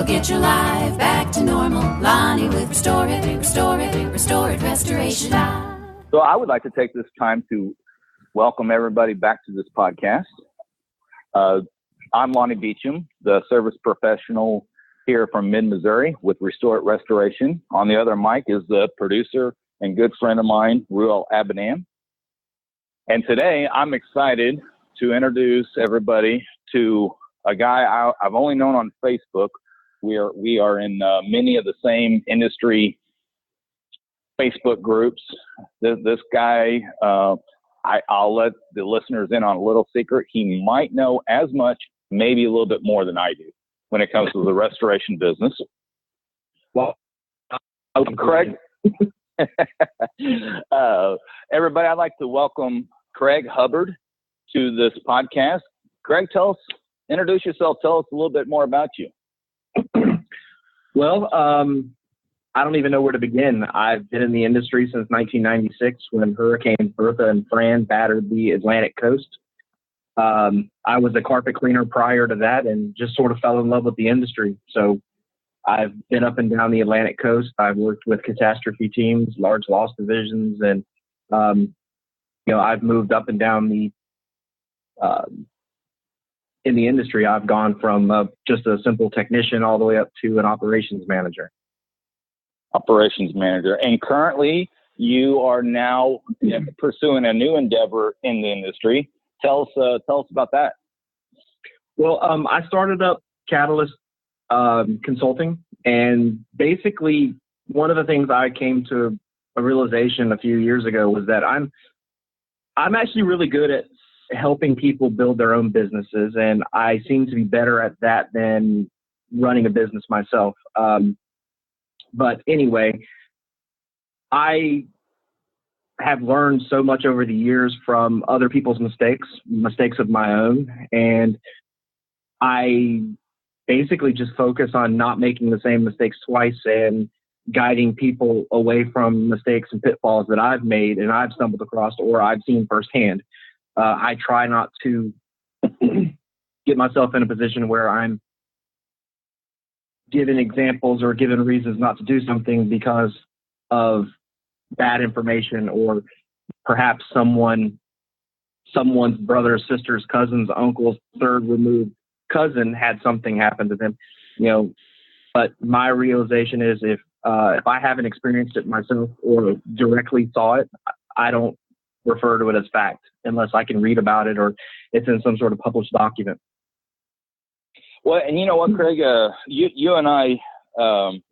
get your life back to normal. Lonnie with Restore It Restoration. So I would like to take this time to welcome everybody back to this podcast. I'm Lonnie Beecham, the service professional here from mid-Missouri with Restore It Restoration. On the other mic is the producer and good friend of mine, Ruel Abanam. And today I'm excited to introduce everybody to a guy I've only known on Facebook. We are in many of the same industry Facebook groups. This guy, I'll let the listeners in on a little secret. He might know as much, maybe a little bit more than I do when it comes to the restoration business. Well, Craig. Everybody, I'd like to welcome Craig Hubbard to this podcast. Craig, introduce yourself. Tell us a little bit more about you. Well, I don't even know where to begin. I've been in the industry since 1996 when Hurricanes Bertha and Fran battered the Atlantic coast. I was a carpet cleaner prior to that and just sort of fell in love with the industry. So I've been up and down the Atlantic coast. I've worked with catastrophe teams, large loss divisions, and, I've moved up and down in the industry. I've gone from just a simple technician all the way up to an operations manager. And currently you are now pursuing a new endeavor in the industry. Tell us about that. Well, I started up Catalyst Consulting, and basically one of the things I came to a realization a few years ago was that I'm actually really good at helping people build their own businesses, and I seem to be better at that than running a business myself. But anyway, I have learned so much over the years from other people's mistakes of my own, and I basically just focus on not making the same mistakes twice and guiding people away from mistakes and pitfalls that I've made and I've stumbled across or I've seen firsthand. I try not to get myself in a position where I'm given examples or given reasons not to do something because of bad information, or perhaps someone's brother, sister's, cousin's, uncle's third removed cousin had something happen to them, But my realization is if I haven't experienced it myself or directly saw it, I don't refer to it as fact unless I can read about it or it's in some sort of published document. Well, and you know what, Craig, you and I,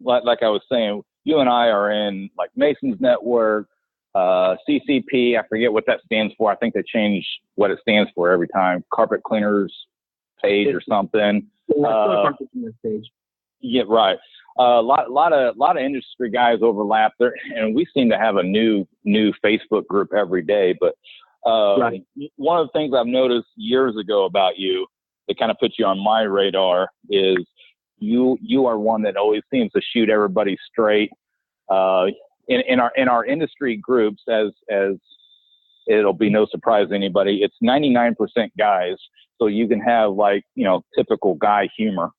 like I was saying, you and I are in like Mason's Network, CCP. I forget what that stands for. I think they change what it stands for every time. Carpet Cleaners Page or something. Carpet Cleaners Page. Yeah, right. A lot of industry guys overlap there, and we seem to have a new Facebook group every day. But right. One of the things I've noticed years ago about you that kind of puts you on my radar is you are one that always seems to shoot everybody straight. In our industry groups, as it'll be no surprise to anybody, it's 99% guys. So you can have typical guy humor.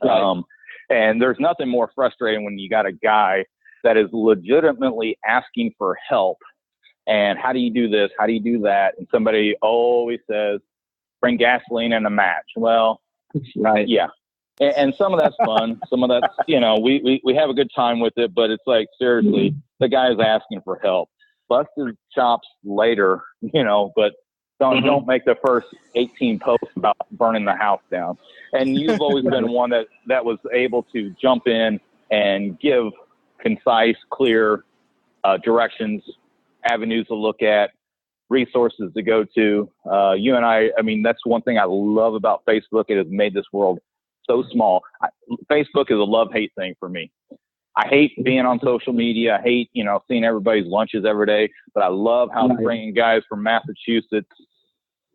Right. And there's nothing more frustrating when you got a guy that is legitimately asking for help. And how do you do this? How do you do that? And somebody always says, bring gasoline and a match. Well, right. Yeah. And some of that's fun. Some of that's, we have a good time with it, but it's like, seriously, the guy's asking for help. Bust his chops later, but don't make the first 18 posts about burning the house down. And you've always been one that was able to jump in and give concise, clear directions, avenues to look at, resources to go to. You and I mean, that's one thing I love about Facebook. It has made this world so small. Facebook is a love-hate thing for me. I hate being on social media. I hate, seeing everybody's lunches every day, but I love how they're bringing guys from Massachusetts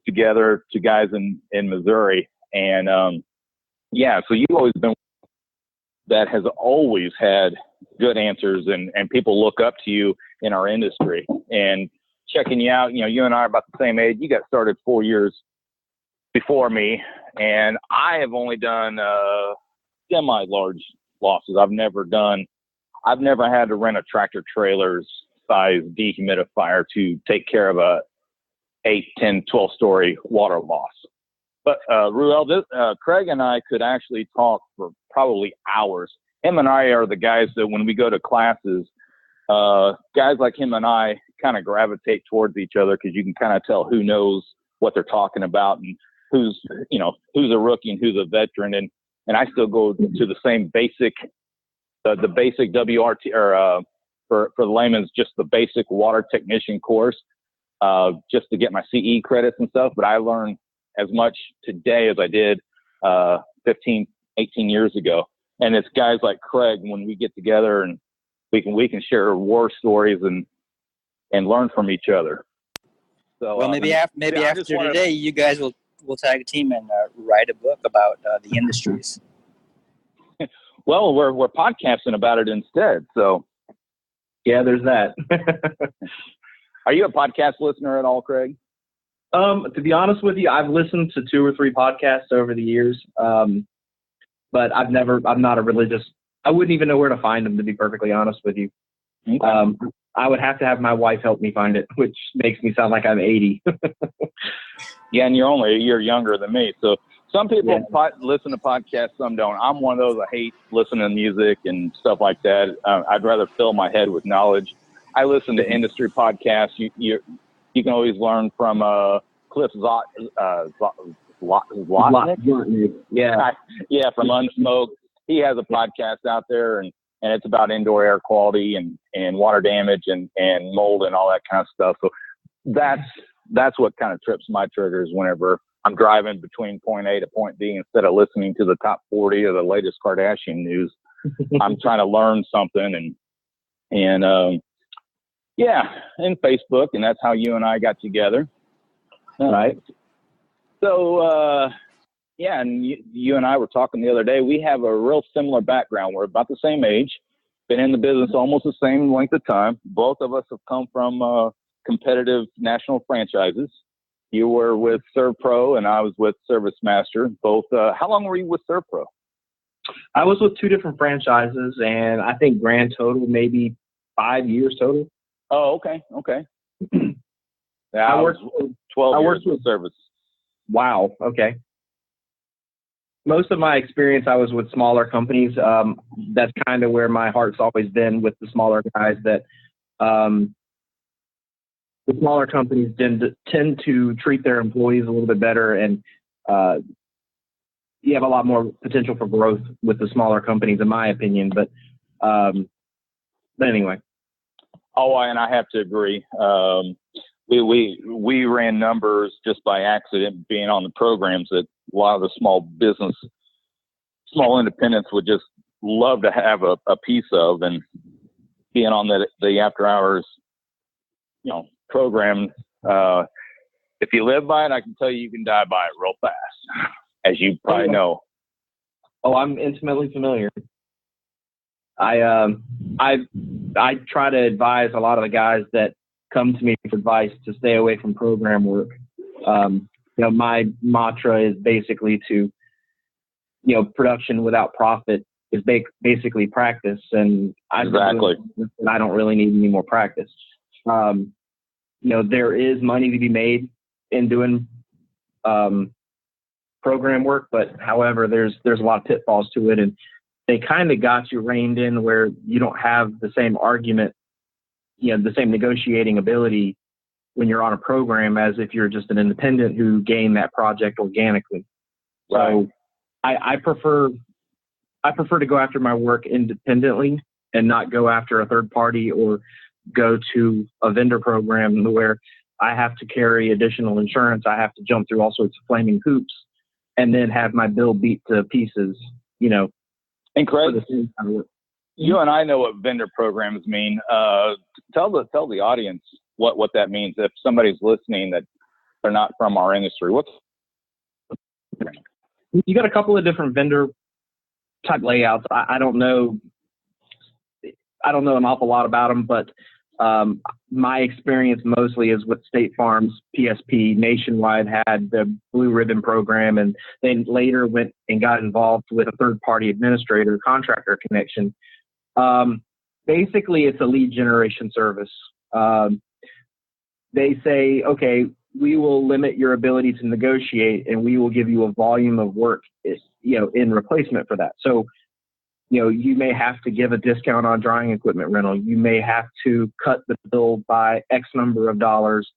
together to guys in Missouri. And, so you've always been that has always had good answers and people look up to you in our industry and checking you out. You and I are about the same age. You got started 4 years before me, and I have only done semi-large losses. I've never had to rent a tractor trailer's size dehumidifier to take care of a 8, 10, 12-story water loss. But Ruel, Craig and I could actually talk for probably hours. Him and I are the guys that when we go to classes, guys like him and I kind of gravitate towards each other because you can kind of tell who knows what they're talking about and who's a rookie and who's a veteran. And I still go to the same basic, the basic WRT, or for the layman's, just the basic water technician course, just to get my CE credits and stuff. But I learned as much today as I did 15, 18 years ago. And it's guys like Craig, when we get together and we can share war stories and learn from each other. So, well, maybe after today, you guys will tag a team and write a book about the industries. Well, we're podcasting about it instead. So, yeah, there's that. Are you a podcast listener at all, Craig? To be honest with you, I've listened to 2 or 3 podcasts over the years. But I'm not a religious, I wouldn't even know where to find them, to be perfectly honest with you. Okay. I would have to have my wife help me find it, which makes me sound like I'm 80. Yeah, and you're only a year younger than me. So some people listen to podcasts, some don't. I'm one of those. I hate listening to music and stuff like that. I'd rather fill my head with knowledge. I listen to industry podcasts. You can always learn from Cliff Zlotnick. Yeah, from Unsmoked. He has a podcast out there, and it's about indoor air quality and water damage and mold and all that kind of stuff. So that's what kind of trips my triggers whenever I'm driving between point A to point B instead of listening to the top 40 or the latest Kardashian news. I'm trying to learn something and Facebook, and that's how you and I got together. Right. So, and you and I were talking the other day. We have a real similar background. We're about the same age, been in the business almost the same length of time. Both of us have come from competitive national franchises. You were with ServPro, and I was with ServiceMaster. Both. How long were you with ServPro? I was with 2 different franchises, and I think grand total maybe 5 years total. Oh, okay. Yeah, I worked 12 years with Service. Wow. Okay. Most of my experience, I was with smaller companies. That's kind of where my heart's always been, with the smaller guys. That the smaller companies tend to treat their employees a little bit better, and you have a lot more potential for growth with the smaller companies, in my opinion. But anyway. Oh, and I have to agree. We ran numbers just by accident, being on the programs that a lot of the small independents would just love to have a piece of, and being on the after hours, program. If you live by it, I can tell you can die by it real fast, as you probably know. Oh, I'm intimately familiar. I try to advise a lot of the guys that come to me for advice to stay away from program work. My mantra is basically to, production without profit is basically practice. And I don't really need any more practice. There is money to be made in doing program work, but however, there's a lot of pitfalls to it, and they kind of got you reined in where you don't have the same argument, the same negotiating ability when you're on a program as if you're just an independent who gained that project organically. Right. So I prefer to go after my work independently and not go after a third party or go to a vendor program where I have to carry additional insurance. I have to jump through all sorts of flaming hoops and then have my bill beat to pieces, And Craig, you and I know what vendor programs mean. Tell the audience what that means. If somebody's listening that they're not from our industry, you got a couple of different vendor type layouts. I don't know an awful lot about them, but My experience mostly is with State Farm's PSP. Nationwide had the Blue Ribbon program, and then later went and got involved with a third-party administrator, Contractor Connection. Basically, it's a lead generation service. They say, okay, we will limit your ability to negotiate, and we will give you a volume of work, in replacement for that. So, you may have to give a discount on drying equipment rental. You may have to cut the bill by X number of dollars.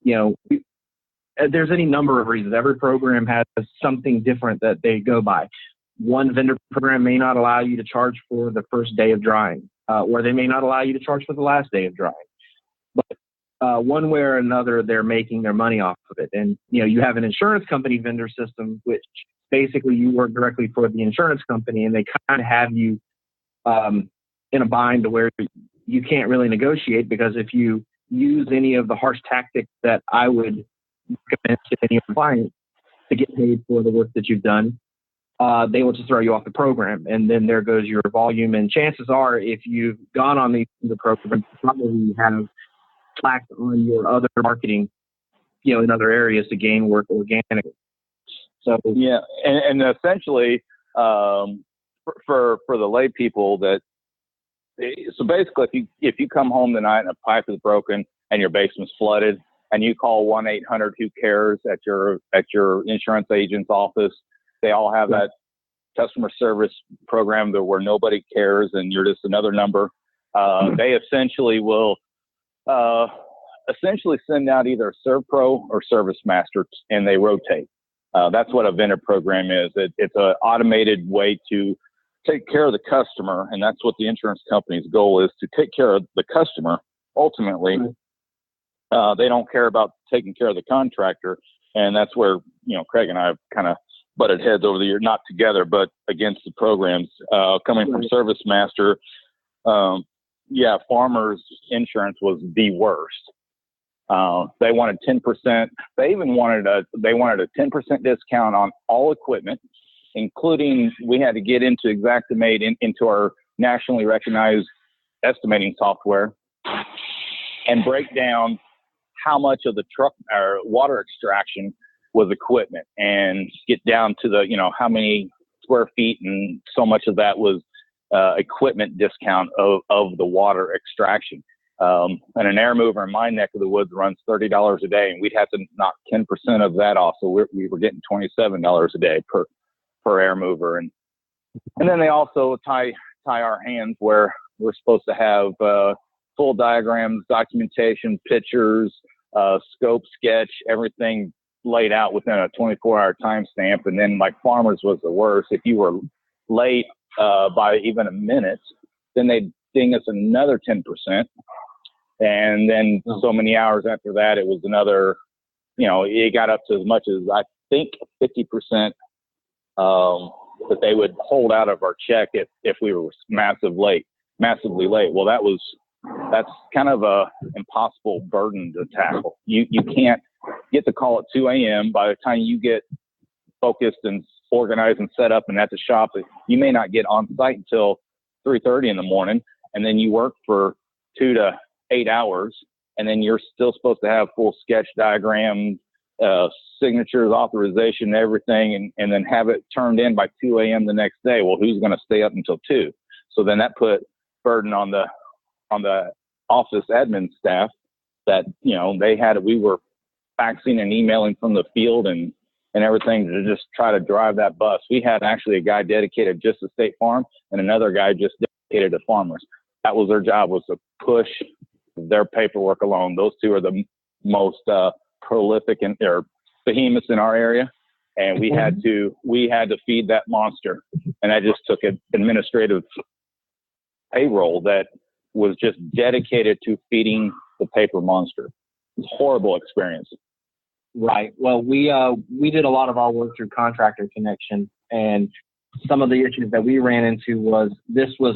There's any number of reasons. Every program has something different that they go by. One vendor program may not allow you to charge for the first day of drying, or they may not allow you to charge for the last day of drying. But one way or another, they're making their money off of it. And, you have an insurance company vendor system, which basically you work directly for the insurance company, and they kind of have you in a bind to where you can't really negotiate, because if you use any of the harsh tactics that I would recommend to any client to get paid for the work that you've done, they will just throw you off the program, and then there goes your volume. And chances are, if you've gone on the program, you probably have slacked on your other marketing, in other areas to gain work organically. So yeah, and essentially, for the lay people, so basically, if you come home tonight and a pipe is broken and your basement's flooded, and you call 1-800-WHO-CARES at your insurance agent's office, they all have that customer service program where nobody cares and you're just another number. They essentially will send out either a ServPro or Service Master, and they rotate. That's what a vendor program is. It's an automated way to take care of the customer, and that's what the insurance company's goal is, to take care of the customer. Ultimately, they don't care about taking care of the contractor, and that's where Craig and I have kind of butted heads over the years, not together, but against the programs. Coming from Service Master, Farmers Insurance was the worst. They wanted 10%. They even wanted a 10% discount on all equipment, including, we had to get into Xactimate into our nationally recognized estimating software and break down how much of the truck or water extraction was equipment, and get down to the, how many square feet, and so much of that was equipment discount of the water extraction. And an air mover in my neck of the woods runs $30 a day, and we'd have to knock 10% of that off. So we were getting $27 a day per air mover. And then they also tie our hands where we're supposed to have full diagrams, documentation, pictures, scope, sketch, everything laid out within a 24-hour time stamp. And then, like, Farmers was the worst. If you were late by even a minute, then they'd ding us another 10%. And then so many hours after that, it was another, it got up to as much as, I think, 50% that they would hold out of our check if we were massively late. Well, that's kind of a impossible burden to tackle. You can't get the call at 2 a.m. By the time you get focused and organized and set up and at the shop, you may not get on site until 3:30 in the morning, and then you work for 2 to 8 hours, and then you're still supposed to have full sketch diagrams, signatures, authorization, everything, and then have it turned in by 2 a.m. the next day. Well, who's going to stay up until 2? So then that put burden on the office admin staff that, we were faxing and emailing from the field and everything to just try to drive that bus. We had actually a guy dedicated just to State Farm and another guy just dedicated to Farmers. That was their job, was to push their paperwork along. Those two are the most prolific or behemoths in our area, and we had to feed that monster. And I just took an administrative payroll that was just dedicated to feeding the paper monster. It was a horrible experience. Right. Well, we did a lot of our work through Contractor Connection, and some of the issues that we ran into was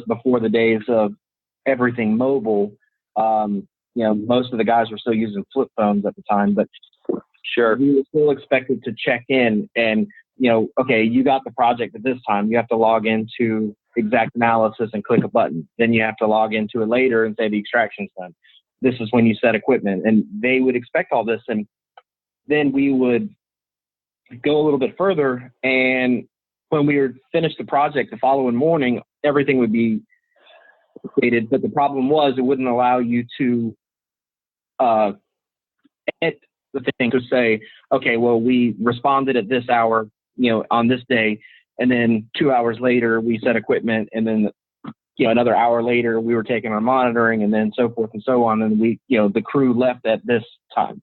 before the days of everything mobile. Most of the guys were still using flip phones at the time, but sure, we were still expected to check in and, okay, you got the project at this time. You have to log into Exact Analysis and click a button. Then you have to log into it later and say the extraction's done. this is when you set equipment. And they would expect all this. And then we would go a little bit further. And when we were finished the project the following morning, everything would be created. But the problem was it wouldn't allow you to edit the thing to say, okay, well, we responded at this hour, on this day. And then 2 hours later, we set equipment. And then, another hour later, we were taking our monitoring, and then so forth and so on. And we, the crew left at this time.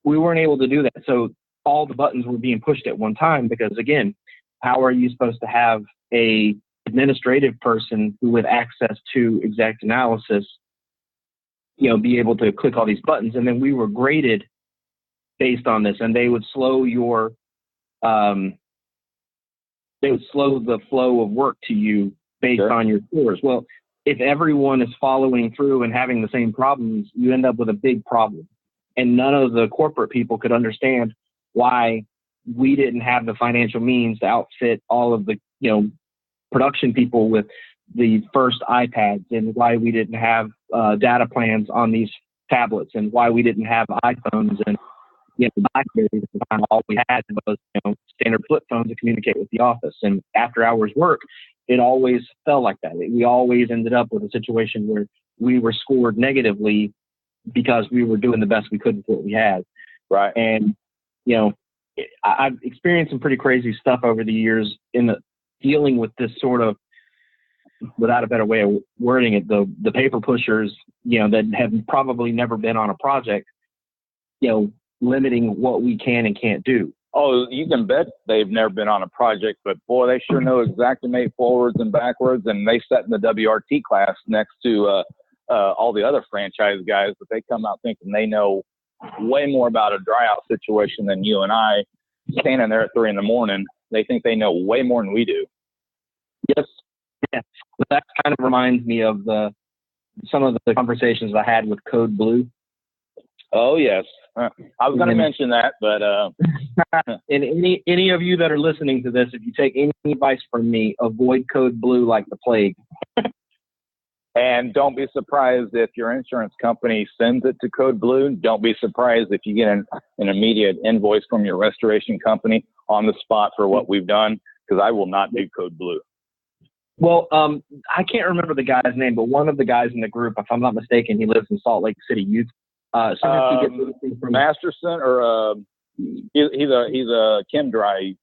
We weren't able to do that. So all the buttons were being pushed at one time because, again, how are you supposed to have a administrative person who with access to exact analysis, be able to click all these buttons? And then we were graded based on this, and they would slow the flow of work to you based on your scores. Well, if everyone is following through and having the same problems, you end up with a big problem. And none of the corporate people could understand why we didn't have the financial means to outfit all of the, production people with the first iPads, and why we didn't have data plans on these tablets, and why we didn't have iPhones and BlackBerries. All we had was standard flip phones to communicate with the office. And after hours work, it always felt like that. We always ended up with a situation where we were scored negatively because we were doing the best we could with what we had. Right. And I've experienced some pretty crazy stuff over the years in dealing with this sort of, without a better way of wording it, the paper pushers, that have probably never been on a project, limiting what we can and can't do. Oh, you can bet they've never been on a project, but boy, they sure know Xactimate forwards and backwards, and they sat in the WRT class next to all the other franchise guys, but they come out thinking they know way more about a dry out situation than you and I. Standing there at 3 a.m, they think they know way more than we do. Yes. Yeah. That kind of reminds me of some of the conversations I had with Code Blue. Oh, yes. I was going to mention that, but and any of you that are listening to this, if you take any advice from me, avoid Code Blue like the plague. And don't be surprised if your insurance company sends it to Code Blue. Don't be surprised if you get an immediate invoice from your restoration company on the spot for what we've done, because I will not do Code Blue. Well, I can't remember the guy's name, but one of the guys in the group, if I'm not mistaken, he lives in Salt Lake City, Utah. Masterson, or he's a chem dry.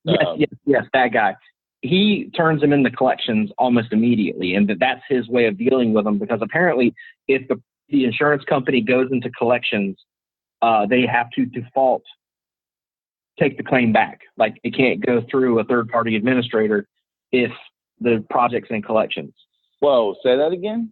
Yes, that guy. He turns them into collections almost immediately, and that's his way of dealing with them. Because apparently, if the insurance company goes into collections, they have to default take the claim back. Like, it can't go through a third-party administrator if the project's in collections. Whoa, say that again?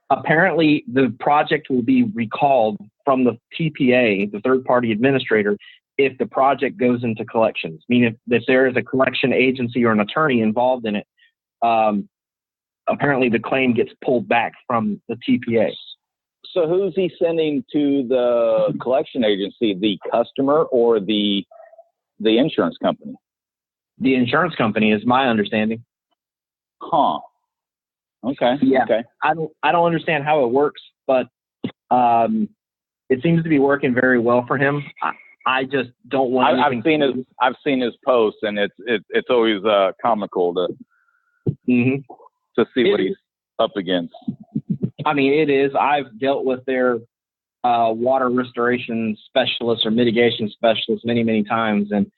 Apparently, the project will be recalled from the TPA, the third-party administrator, if the project goes into collections. Meaning, if there is a collection agency or an attorney involved in it, apparently the claim gets pulled back from the TPA. So who's he sending to the collection agency, the customer or the insurance company? The insurance company is my understanding. Huh. Okay. Yeah. Okay. I don't understand how it works, but it seems to be working very well for him. I just don't want. I've seen his posts, and it's always comical to see what he's up against. I mean, it is. I've dealt with their water restoration specialists or mitigation specialists many times, and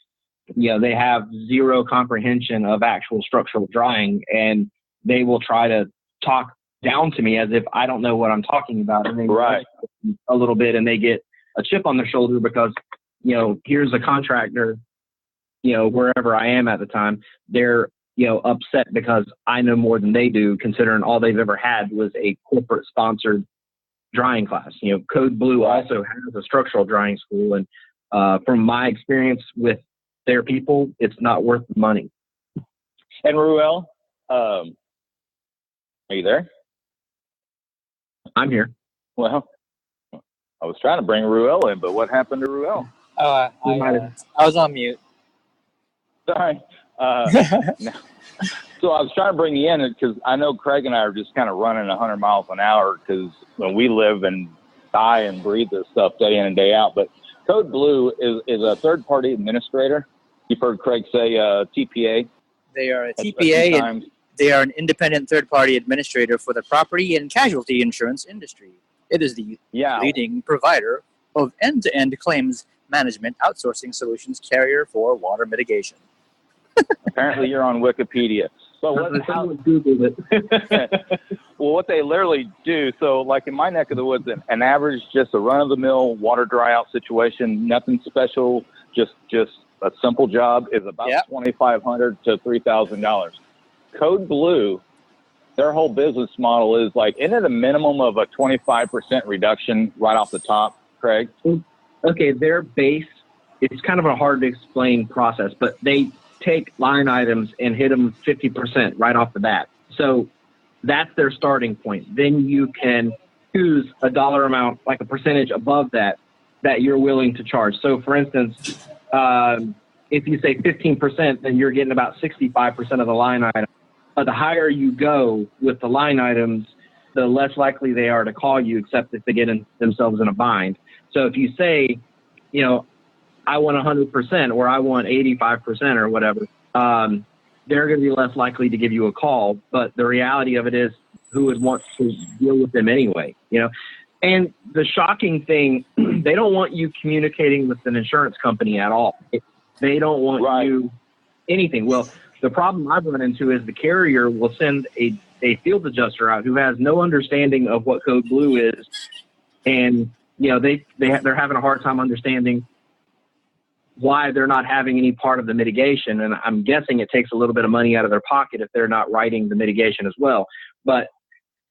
they have zero comprehension of actual structural drying, and they will try to talk down to me as if I don't know what I'm talking about, and they a little bit, and they get a chip on their shoulder because here's a contractor, wherever I am at the time, they're upset because I know more than they do, considering all they've ever had was a corporate sponsored drying class. Code Blue also has a structural drying school, and from my experience with their people, it's not worth the money. And Ruel, are you there? I'm here. Well, I was trying to bring Ruel in, but what happened to Ruel? Oh, I was on mute. Sorry. So I was trying to bring you in because I know Craig and I are just kind of running 100 miles an hour because when we live and die and breathe this stuff day in and day out. But Code Blue is a third-party administrator. You've heard Craig say TPA. They are a TPA, and they are an independent third-party administrator for the property and casualty insurance industry. It is the leading provider of end-to-end claims management outsourcing solutions carrier for water mitigation. Apparently, you're on Wikipedia. But what they literally do, so like in my neck of the woods, an average, just a run-of-the-mill water dry-out situation, nothing special, just a simple job is about $2,500 to $3,000. Code Blue, their whole business model is like, isn't it a minimum of a 25% reduction right off the top, Craig? Okay, their base, it's kind of a hard to explain process, but they take line items and hit them 50% right off the bat. So that's their starting point. Then you can choose a dollar amount, like a percentage above that you're willing to charge. So for instance, if you say 15%, then you're getting about 65% of the line item. But the higher you go with the line items, the less likely they are to call you, except if they get themselves in a bind. So if you say, I want 100% or I want 85% or whatever, they're going to be less likely to give you a call. But the reality of it is, who would want to deal with them anyway, And the shocking thing, they don't want you communicating with an insurance company at all. They don't want you anything. Well, the problem I've run into is the carrier will send a field adjuster out who has no understanding of what Code Blue is. And, they're having a hard time understanding why they're not having any part of the mitigation. And I'm guessing it takes a little bit of money out of their pocket if they're not writing the mitigation as well. But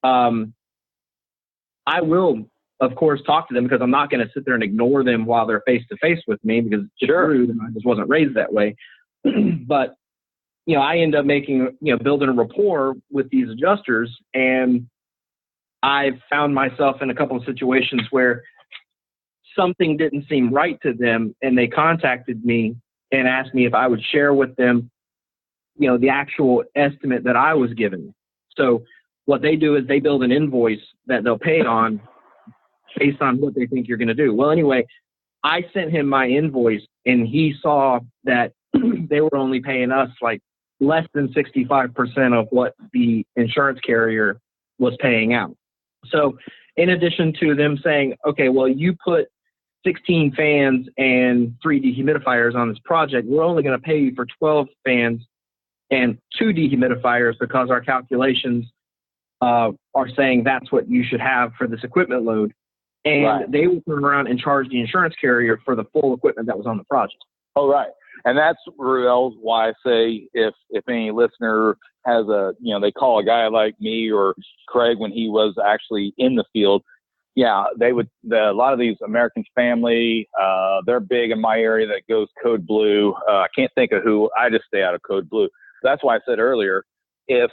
I will, of course, talk to them because I'm not going to sit there and ignore them while they're face to face with me because it's rude and I just wasn't raised that way. But, I end up building a rapport with these adjusters, and I've found myself in a couple of situations where something didn't seem right to them, and they contacted me and asked me if I would share with them, the actual estimate that I was given. So what they do is they build an invoice that they'll pay on based on what they think you're going to do. Well, anyway, I sent him my invoice, and he saw that they were only paying us like less than 65% of what the insurance carrier was paying out. So in addition to them saying, okay, well, you put 16 fans and 3 dehumidifiers on this project, we're only going to pay you for 12 fans and 2 dehumidifiers because our calculations are saying that's what you should have for this equipment load. And they will turn around and charge the insurance carrier for the full equipment that was on the project. Oh, right. And that's, Ruel, why I say if any listener has they call a guy like me or Craig when he was actually in the field, they would, a lot of these Americans Family, they're big in my area that goes Code Blue. I can't think of who, I just stay out of Code Blue. That's why I said earlier, if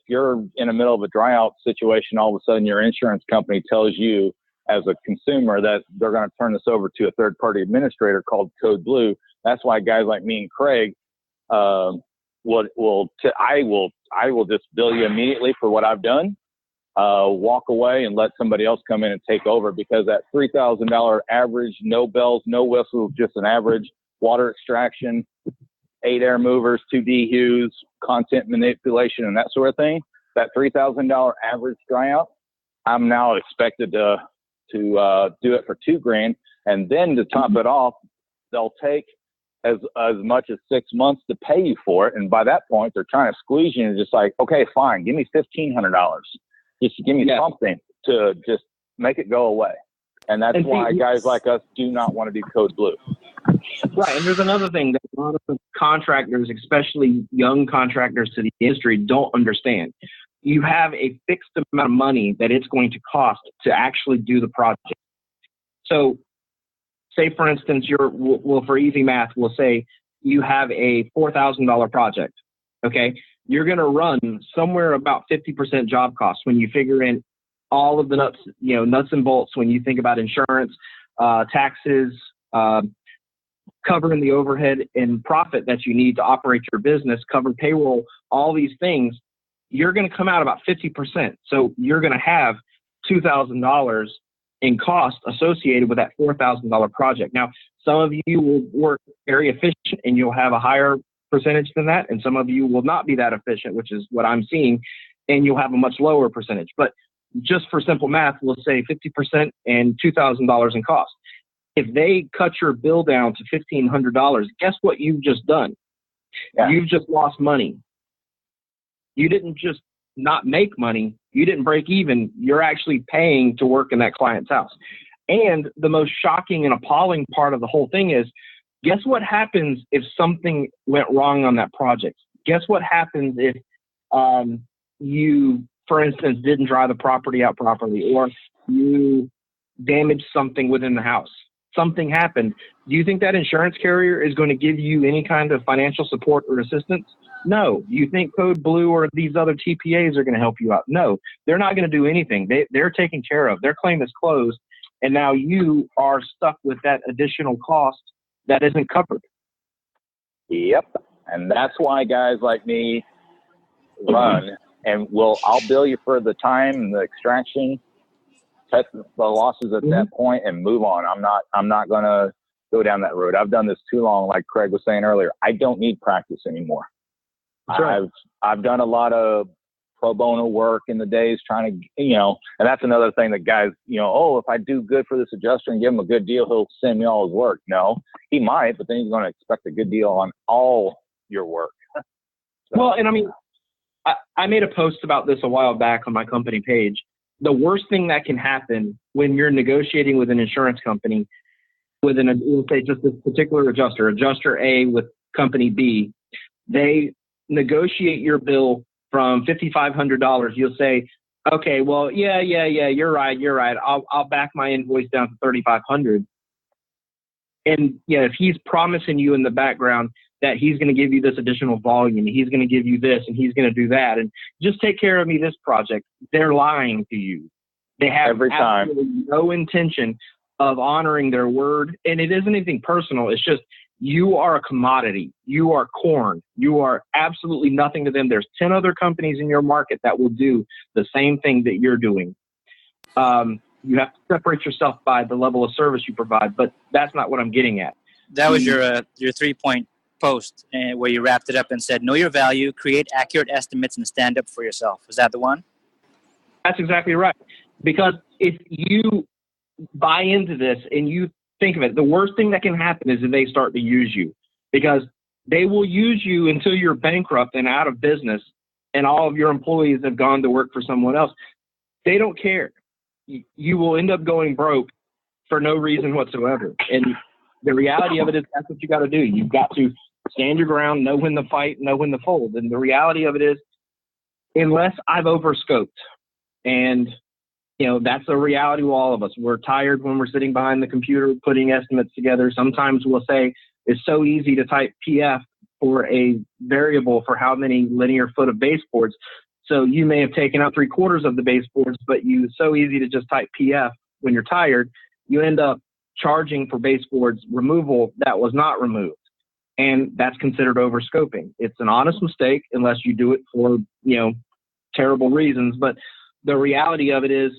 you're in the middle of a dry out situation, all of a sudden your insurance company tells you as a consumer that they're going to turn this over to a third party administrator called Code Blue. That's why guys like me and Craig, I will just bill you immediately for what I've done. Walk away and let somebody else come in and take over, because that $3,000 average, no bells, no whistles, just an average water extraction, 8 air movers, 2 dehus, content manipulation, and that sort of thing. That $3,000 average dry out, I'm now expected to do it for $2,000, and then to top it off, they'll take as much as 6 months to pay you for it. And by that point, they're trying to squeeze you and just like, okay, fine, give me $1,500. Just give me something to just make it go away. And that's why guys like us do not want to do Code Blue. Right. And there's another thing that a lot of contractors, especially young contractors to the industry, don't understand. You have a fixed amount of money that it's going to cost to actually do the project. So say, for instance, for easy math, we'll say you have a $4,000 project. Okay. You're going to run somewhere about 50% job costs when you figure in all of the nuts and bolts, when you think about insurance, taxes, covering the overhead and profit that you need to operate your business, cover payroll, all these things, you're going to come out about 50%. So you're going to have $2,000 in cost associated with that $4,000 project. Now, some of you will work very efficient and you'll have a higher percentage than that. And some of you will not be that efficient, which is what I'm seeing, and you'll have a much lower percentage. But just for simple math, we'll say 50% and $2,000 in cost. If they cut your bill down to $1,500, guess what you've just done? Yeah. You've just lost money. You didn't just not make money. You didn't break even. You're actually paying to work in that client's house. And the most shocking and appalling part of the whole thing is, guess what happens if something went wrong on that project? Guess what happens if you, for instance, didn't dry the property out properly, or you damaged something within the house? Something happened. Do you think that insurance carrier is going to give you any kind of financial support or assistance? No. You think Code Blue or these other TPAs are going to help you out? No. They're not going to do anything. They're taken care of. Their claim is closed, and now you are stuck with that additional cost that isn't covered. Yep. And that's why guys like me run, and I'll bill you for the time and the extraction, cut the losses at that point, and move on. I'm not going to go down that road. I've done this too long. Like Craig was saying earlier, I don't need practice anymore. That's right. I've done a lot of pro bono work in the days trying to, and that's another thing that guys, if I do good for this adjuster and give him a good deal, he'll send me all his work. No, he might, but then he's going to expect a good deal on all your work. So, well, and I mean, I made a post about this a while back on my company page. The worst thing that can happen when you're negotiating with an insurance company, we'll say just this particular adjuster A with company B, they negotiate your bill from $5,500. You'll say, okay, well, yeah, you're right. I'll back my invoice down to $3,500. And if he's promising you in the background that he's going to give you this additional volume, he's going to give you this, and he's going to do that, and just take care of me this project, they're lying to you. They have every time no intention of honoring their word, and it isn't anything personal. It's just you are a commodity. You are corn. You are absolutely nothing to them. There's 10 other companies in your market that will do the same thing that you're doing. You have to separate yourself by the level of service you provide, but that's not what I'm getting at. That was your 3-point post where you wrapped it up and said, know your value, create accurate estimates, and stand up for yourself. Was that the one? That's exactly right. Because if you buy into this and you think of it, the worst thing that can happen is if they start to use you, because they will use you until you're bankrupt and out of business and all of your employees have gone to work for someone else. They don't care. You will end up going broke for no reason whatsoever. And the reality of it is that's what you got to do. You've got to stand your ground, know when to fight, know when to fold. And the reality of it is, unless I've overscoped, and that's a reality with all of us. We're tired when we're sitting behind the computer putting estimates together. Sometimes we'll say it's so easy to type PF for a variable for how many linear foot of baseboards. So you may have taken out 3/4 of the baseboards, but it's so easy to just type PF when you're tired. You end up charging for baseboards removal that was not removed. And that's considered overscoping. It's an honest mistake unless you do it for, terrible reasons. But the reality of it is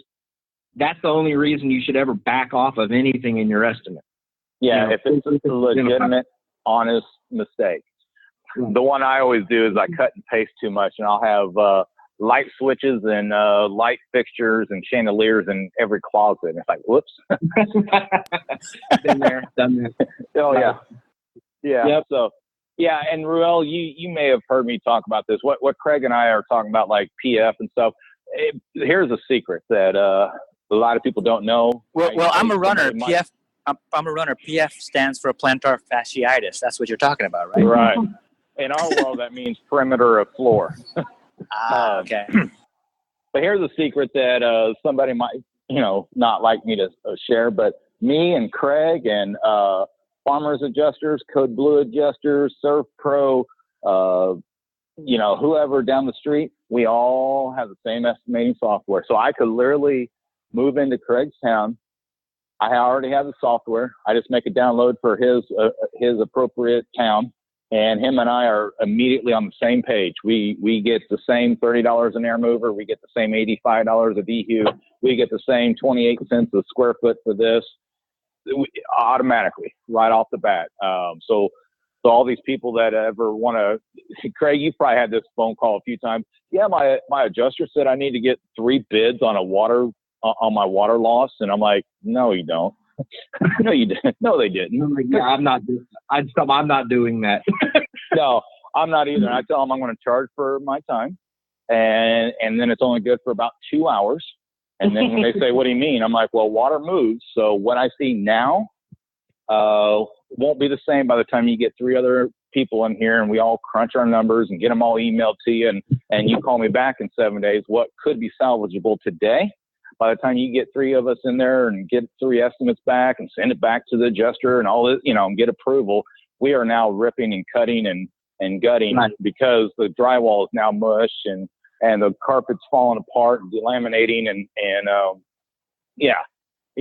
that's the only reason you should ever back off of anything in your estimate. Yeah, if it's a legitimate, honest mistake. The one I always do is I cut and paste too much, and I'll have light switches and light fixtures and chandeliers in every closet. And it's like, whoops. Been there, done that. Oh, yeah. Yeah. Yep. So, yeah. And Ruel, you may have heard me talk about this. What Craig and I are talking about, like PF and stuff. Here's a secret that a lot of people don't know. Well, I'm a runner. PF. I'm a runner. PF stands for plantar fasciitis. That's what you're talking about, right? Right. In our world, that means perimeter of floor. Okay. But here's a secret that somebody might, not like me to share, but me and Craig and Farmers Adjusters, Code Blue Adjusters, Surf Pro, whoever down the street, we all have the same estimating software. So I could literally move into Craig's town, I already have the software. I just make a download for his appropriate town, and him and I are immediately on the same page. We get the same $30 an air mover. We get the same $85 a DHU. We get the same 28 cents a square foot for this. Automatically, right off the bat. So all these people that ever want to, Craig, you probably had this phone call a few times. Yeah, my adjuster said I need to get 3 bids on my water loss, and I'm like, no, you don't. No, you didn't. No, they didn't. I'm like, yeah, I'm not doing that. No, I'm not either. And I tell them I'm going to charge for my time, and then it's only good for about 2 hours. And then when they say, what do you mean? I'm like, well, water moves. So what I see now won't be the same by the time you get 3 other people in here and we all crunch our numbers and get them all emailed to you. And you call me back in 7 days, what could be salvageable today. By the time you get 3 of us in there and get 3 estimates back and send it back to the adjuster and all this, and get approval, we are now ripping and cutting and gutting because the drywall is now mush and the carpet's falling apart and delaminating and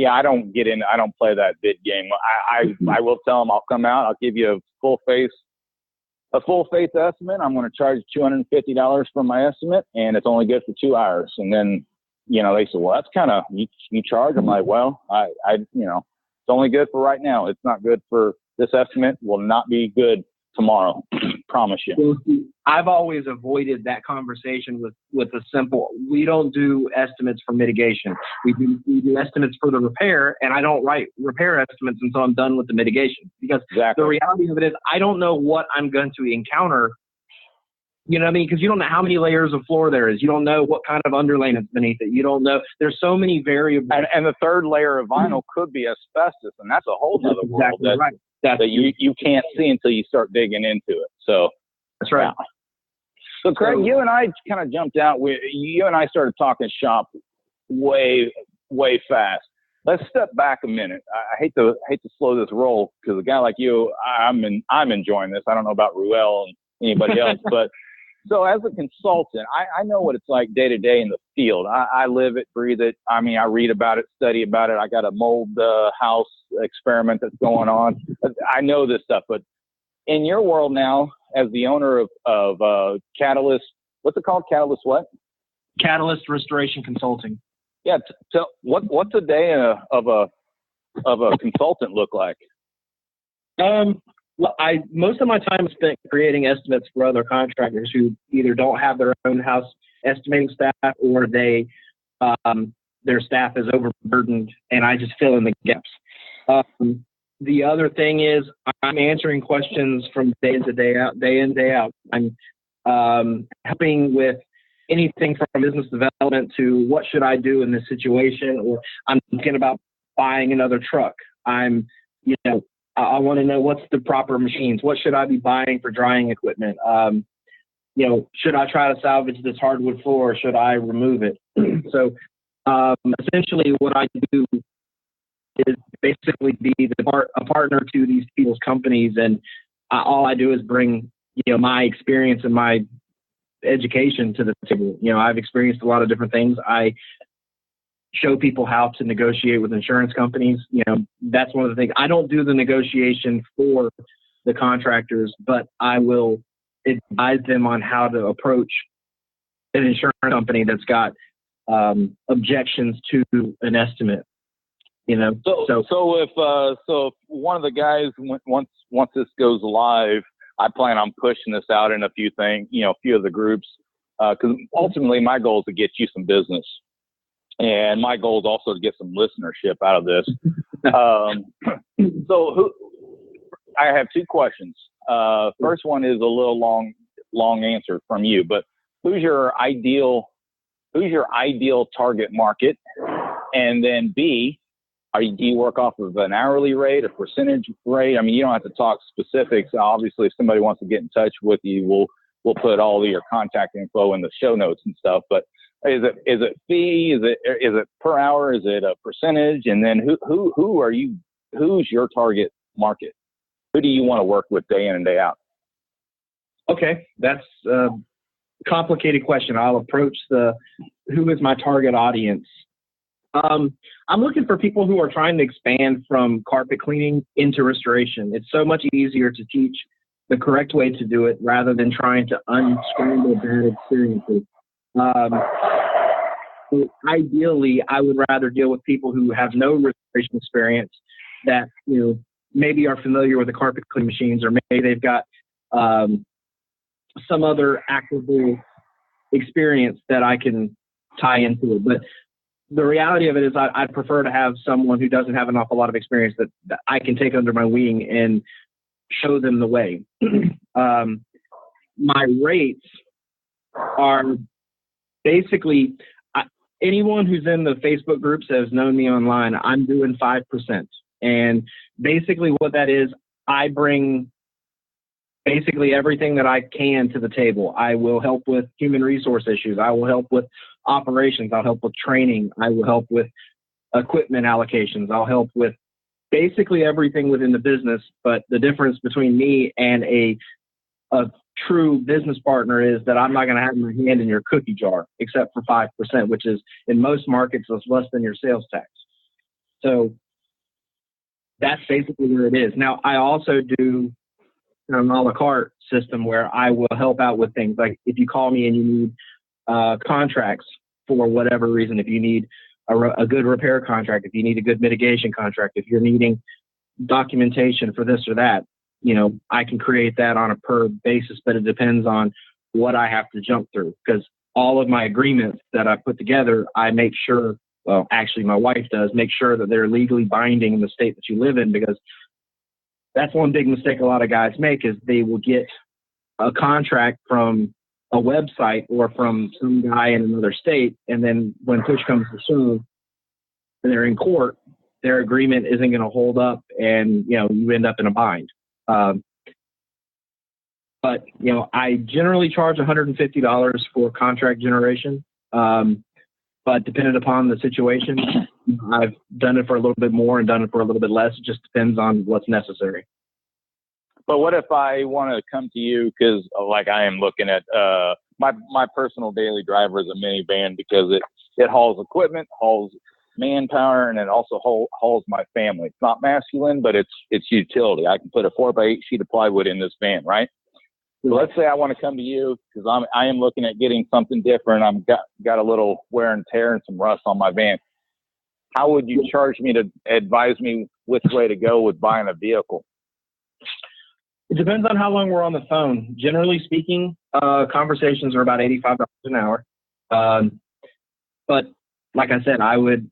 I don't play that bid game. I will tell them I'll come out, I'll give you a full faith estimate. I'm going to charge $250 for my estimate, and it's only good for 2 hours. And then, they say, well, that's kind of, you charge. I'm like, well, it's only good for right now. It's not good for this estimate will not be good tomorrow. Promise you. I've always avoided that conversation with a simple, we don't do estimates for mitigation. We do estimates for the repair, and I don't write repair estimates until I'm done with the mitigation, because the reality of it is I don't know what I'm going to encounter. You know what I mean? Because you don't know how many layers of floor there is. You don't know what kind of underlayment is beneath it. You don't know. There's so many variables. And the third layer of vinyl could be asbestos, and that's a whole other world that you can't see until you start digging into it. So that's right. Yeah. So Craig, you and I kind of jumped out. You and I started talking shop way fast. Let's step back a minute. I hate to slow this roll because a guy like you, I'm enjoying this. I don't know about Ruel and anybody else, but. So as a consultant, I know what it's like day to day in the field. I live it, breathe it. I mean, I read about it, study about it. I got a mold house experiment that's going on. I know this stuff, but in your world now, as the owner of Catalyst, what's it called? Catalyst what? Catalyst Restoration Consulting. Yeah. So what's a day of a consultant look like? Well, most of my time is spent creating estimates for other contractors who either don't have their own house estimating staff or their staff is overburdened, and I just fill in the gaps. The other thing is I'm answering questions from day in, day out. I'm helping with anything from business development to what should I do in this situation, or I'm thinking about buying another truck. I want to know what's the proper machines. What should I be buying for drying equipment? Should I try to salvage this hardwood floor, or should I remove it? So essentially what I do is basically be a partner to these people's companies. And all I do is bring, my experience and my education to the table. I've experienced a lot of different things. I show people how to negotiate with insurance companies. That's one of the things. I don't do the negotiation for the contractors, but I will advise them on how to approach an insurance company that's got objections to an estimate. So if one of the guys once this goes live, I plan on pushing this out in a few of the groups, because ultimately my goal is to get you some business. And my goal is also to get some listenership out of this. So I have 2 questions. First one is a little long answer from you, but who's your ideal target market? And then B, do you work off of an hourly rate, a percentage rate? I mean, you don't have to talk specifics. Obviously, if somebody wants to get in touch with you, we'll put all of your contact info in the show notes and stuff. But is it fee? Is it per hour? Is it a percentage? And then who are you? Who's your target market? Who do you want to work with day in and day out? Okay, that's a complicated question. I'll approach who is my target audience. I'm looking for people who are trying to expand from carpet cleaning into restoration. It's so much easier to teach the correct way to do it rather than trying to unscramble bad experiences. Ideally, I would rather deal with people who have no restoration experience that, maybe are familiar with the carpet cleaning machines, or maybe they've got some other actionable experience that I can tie into it. But the reality of it is I'd prefer to have someone who doesn't have an awful lot of experience that I can take under my wing and show them the way. My rates are basically, anyone who's in the Facebook groups that has known me online, I'm doing 5%. And basically what that is, I bring basically everything that I can to the table. I will help with human resource issues. I will help with operations. I'll help with training. I will help with equipment allocations. I'll help with basically everything within the business. But the difference between me and a true business partner is that I'm not going to have my hand in your cookie jar, except for 5%, which is in most markets is less than your sales tax. So that's basically where it is. Now, I also do an a la carte system where I will help out with things like if you call me and you need contracts for whatever reason, if you need a good repair contract, if you need a good mitigation contract, if you're needing documentation for this or that, I can create that on a per basis, but it depends on what I have to jump through, because all of my agreements that I put together, I make sure, well, actually my wife does, make sure that they're legally binding in the state that you live in, because that's one big mistake a lot of guys make is they will get a contract from a website or from some guy in another state. And then when push comes to shove and they're in court, their agreement isn't going to hold up and, you end up in a bind. But I generally charge $150 for contract generation. But depending upon the situation, I've done it for a little bit more and done it for a little bit less. It just depends on what's necessary. But what if I want to come to you because, like, I am looking at my personal daily driver is a minivan because it hauls equipment, hauls manpower, and it also hauls my family. It's not masculine, but it's utility. I can put a 4x8 sheet of plywood in this van, right? So let's say I want to come to you because I am looking at getting something different. I've got a little wear and tear and some rust on my van. How would you charge me to advise me which way to go with buying a vehicle? It depends on how long we're on the phone. Generally speaking, conversations are about $85 an hour. But like I said, I would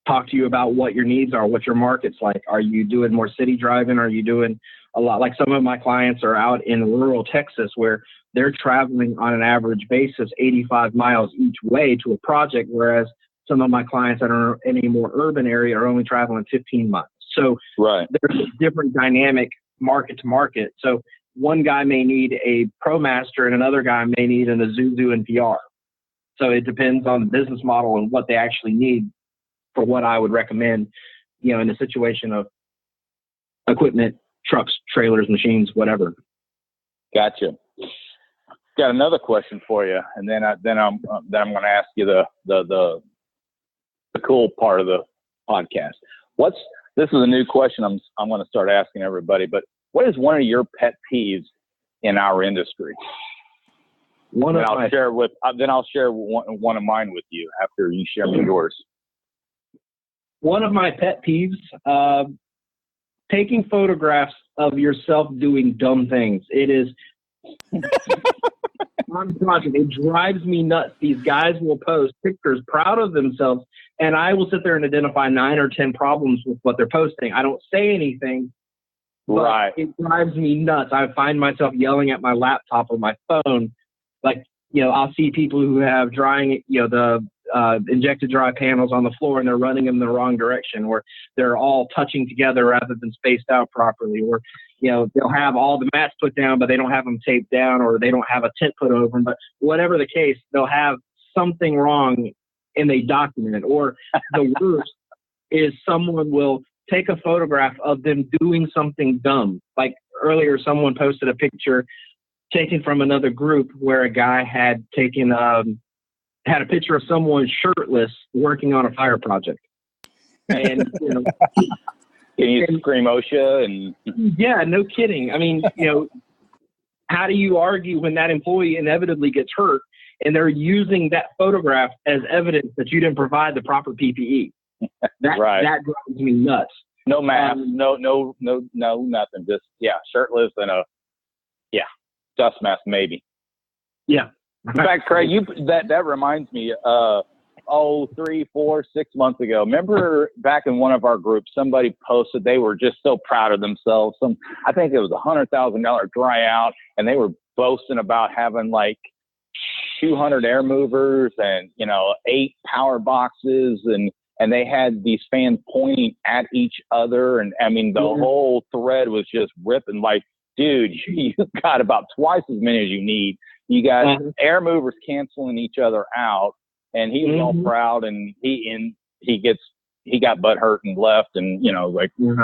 talk to you about what your needs are, what your market's like. Are you doing more city driving? Are you doing a lot? Like some of my clients are out in rural Texas where they're traveling on an average basis 85 miles each way to a project, whereas some of my clients that are in a more urban area are only traveling 15 miles. So right. There's a different dynamic market to market. So one guy may need a ProMaster and another guy may need an Isuzu and VR. So it depends on the business model and what they actually need for what I would recommend, in the situation of equipment, trucks, trailers, machines, whatever. Gotcha. Got another question for you, and then I'm going to ask you the cool part of the podcast. This is a new question I'm going to start asking everybody, but what is one of your pet peeves in our industry? I'll share one of mine with you after you share me yours. One of my pet peeves, taking photographs of yourself doing dumb things. It is on project. It drives me nuts. These guys will post pictures proud of themselves, and I will sit there and identify 9 or 10 problems with what they're posting. I don't say anything, but right. It drives me nuts. I find myself yelling at my laptop or my phone. Like, I'll see people who have drying, the injected dry panels on the floor and they're running them in the wrong direction, or they're all touching together rather than spaced out properly, or they'll have all the mats put down but they don't have them taped down, or they don't have a tent put over them. But whatever the case, they'll have something wrong and they document it. Or the worst is someone will take a photograph of them doing something dumb. Like earlier, someone posted a picture taken from another group where a guy had taken had a picture of someone shirtless working on a fire project. And, you know, can you scream OSHA? And yeah, no kidding. I mean, you know, how do you argue when that employee inevitably gets hurt and they're using that photograph as evidence that you didn't provide the proper PPE? That drives me nuts. No mask, no, nothing. Just shirtless and dust mask maybe. Yeah. In fact, Craig, that reminds me. 3, 4, 6 months ago, remember back in one of our groups, somebody posted they were just so proud of themselves. I think it was $100,000 dry out, and they were boasting about having like 200 air movers and 8 power boxes, and they had these fans pointing at each other, and I mean the whole thread was just ripping. Like, dude, you got about twice as many as you need. You got air movers canceling each other out. And he was all proud, and he got butt hurt and left, and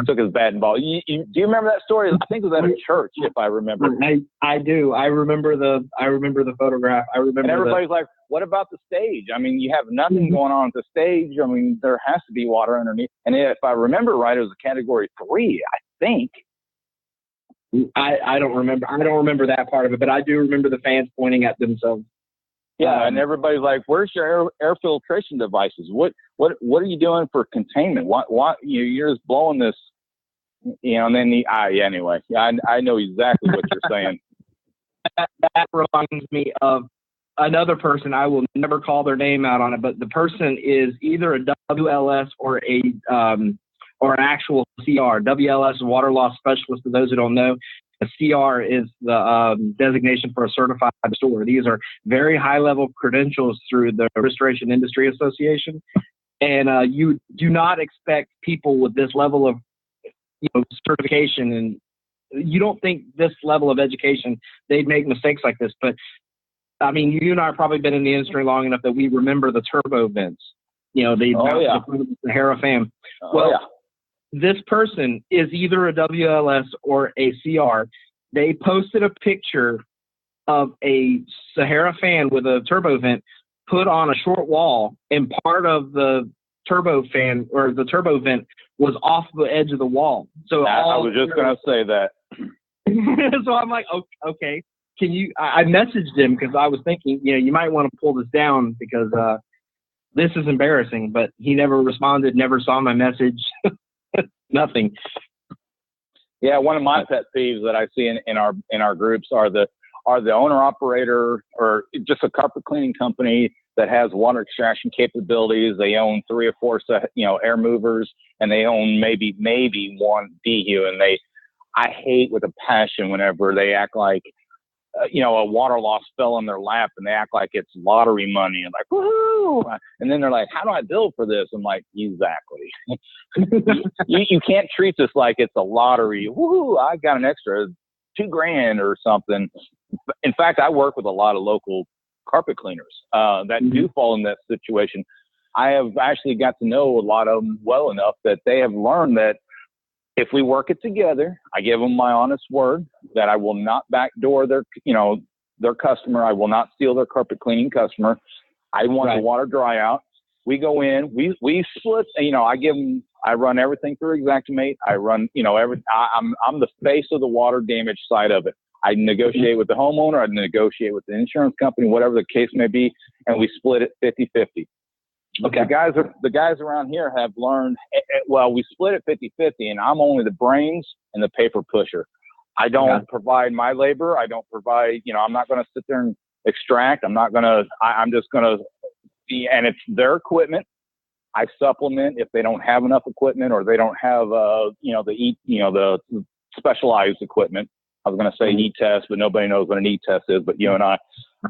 took his bat and ball. Do you remember that story? I think it was at a church, if I remember. I do. I remember the photograph. And everybody's like, "What about the stage? I mean, you have nothing going on at the stage. I mean, there has to be water underneath." And if I remember right, it was a Category 3, I think. I don't remember. I don't remember that part of it, but I do remember the fans pointing at themselves. Yeah, and everybody's like, "Where's your air filtration devices? What are you doing for containment? What you're just blowing this, And then anyway, I know exactly what you're saying. That reminds me of another person. I will never call their name out on it, but the person is either a WLS or an actual CR. WLS is water loss specialist. For those who don't know, a CR is the designation for a certified restorer. These are very high-level credentials through the Restoration Industry Association, and you do not expect people with this level of certification, and you don't think this level of education they'd make mistakes like this. But I mean, you and I have probably been in the industry long enough that we remember the turbo vents. The Sahara fan. This person is either a WLS or a CR. They posted a picture of a Sahara fan with a turbo vent put on a short wall, and part of the turbo fan or the turbo vent was off the edge of the wall. So I was just going to say that. So I'm like, okay, can you? I messaged him because I was thinking, you might want to pull this down because this is embarrassing. But he never responded, never saw my message. Nothing. Yeah, one of my pet peeves that I see in our groups are the owner operator or just a carpet cleaning company that has water extraction capabilities. They own 3 or 4 air movers, and they own maybe one DHU. And I hate with a passion whenever they act like a water loss fell in their lap, and they act like it's lottery money and like, woohoo! And then they're like, how do I bill for this? I'm like, exactly. you can't treat this like it's a lottery. Woohoo! I got an extra $2,000 or something. In fact, I work with a lot of local carpet cleaners that do fall in that situation. I have actually got to know a lot of them well enough that they have learned that if we work it together, I give them my honest word that I will not backdoor their customer. I will not steal their carpet cleaning customer. I want the water dry out. We go in, we split, I run everything through Xactimate. I run, I'm the face of the water damage side of it. I negotiate with the homeowner. I negotiate with the insurance company, whatever the case may be. And we split it 50-50. Okay. The guys around here have learned, we split it 50-50, and I'm only the brains and the paper pusher. I don't provide my labor. I don't provide, I'm not going to sit there and extract. I'm just going to and it's their equipment. I supplement if they don't have enough equipment or they don't have, the specialized equipment. I was going to say e-test, but nobody knows what an e-test is, but you and I,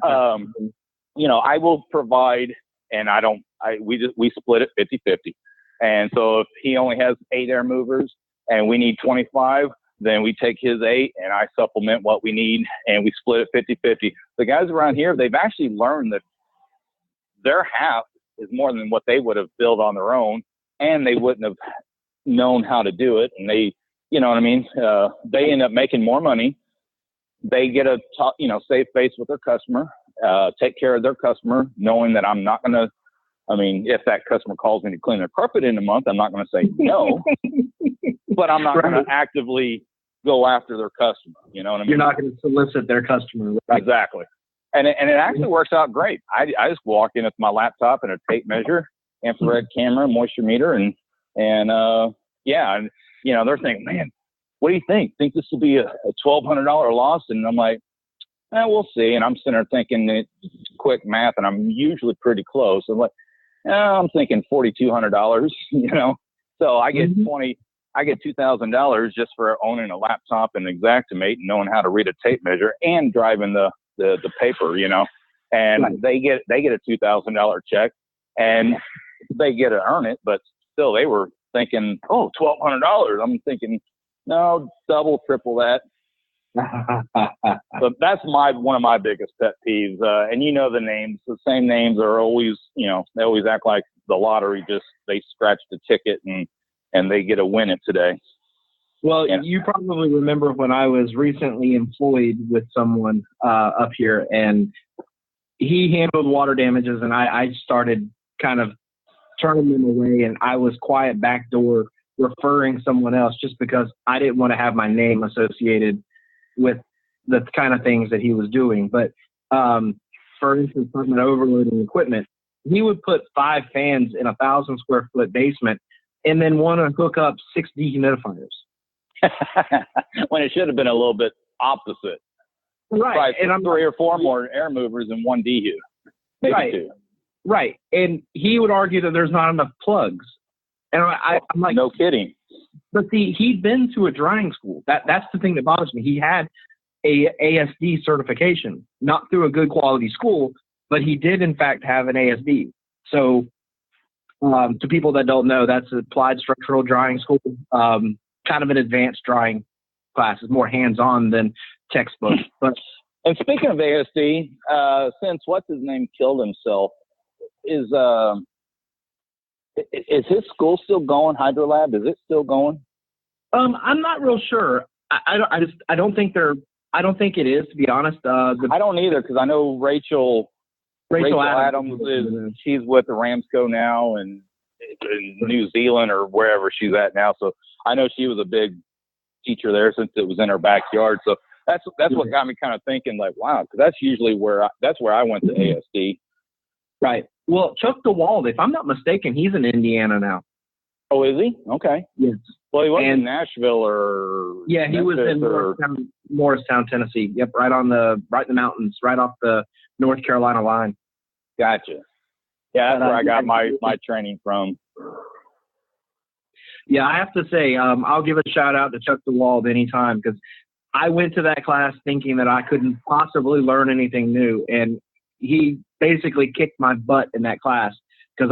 I will provide, and we split it 50-50. And so if he only has 8 air movers and we need 25, then we take his 8 and I supplement what we need and we split it 50-50. The guys around here, they've actually learned that their half is more than what they would have billed on their own, and they wouldn't have known how to do it. And they, they end up making more money. They get a save face with their customer, take care of their customer, knowing that I'm not going to, I mean, if that customer calls me to clean their carpet in a month, I'm not going to say no, but I'm not going to actively go after their customer. You know what I mean? You're not going to solicit their customer. Right? Exactly. And it actually works out great. I just walk in with my laptop and a tape measure, infrared camera, moisture meter, and yeah, and you know, they're thinking, man, what do you think? Think this will be a $1,200 loss? And I'm like, we'll see. And I'm sitting there thinking quick math, and I'm usually pretty close. I'm like, I'm thinking $4,200, you know. So I get $2,000 just for owning a laptop and Xactimate and knowing how to read a tape measure and driving the paper, you know. And right. they get a $2,000 check, and they get to earn it, but still they were thinking, oh, $1,200. I'm thinking, no, double, triple that. But that's one of my biggest pet peeves. And you know the names. The same names are always, you know, they always act like the lottery. Just they scratch the ticket and they get to win it today. Well, you probably remember when I was recently employed with someone up here, and he handled water damages, and I started kind of turning them away, and I was quiet backdoor referring someone else just because I didn't want to have my name associated with the kind of things that he was doing. But for instance, talking about overloading equipment, he would put 5 fans in a 1,000 square foot basement and then want to hook up 6 dehumidifiers. When it should have been a little bit opposite. Right. And I'm 3 or 4 more air movers and 1 dehu. Maybe right. 2. Right. And he would argue that there's not enough plugs. And I'm like, no kidding. But see, he'd been to a drying school. That's the thing that bothers me. He had a ASD certification, not through a good quality school, but he did in fact have an ASD. So to people that don't know, that's Applied Structural Drying School, kind of an advanced drying class. It's more hands-on than textbook. But and speaking of ASD, since what's his name killed himself, is his school still going? Hydrolab, is it still going? I'm not real sure. I don't think it is, to be honest. I don't either, because I know Rachel Adams she's with the Ramsco now and in New Zealand or wherever she's at now. So I know she was a big teacher there since it was in her backyard. So that's what got me kind of thinking, like, wow, because that's usually where I went to ASD. Right. Well, Chuck DeWald, if I'm not mistaken, he's in Indiana now. Oh, is he? Okay. Yes. Well, he was in Nashville or yeah, he was in Morristown, Tennessee. Yep, right in the mountains, right off the North Carolina line. Gotcha. Yeah, that's where I got my training from. Yeah, I have to say, I'll give a shout out to Chuck DeWald anytime, because I went to that class thinking that I couldn't possibly learn anything new, and he basically kicked my butt in that class, because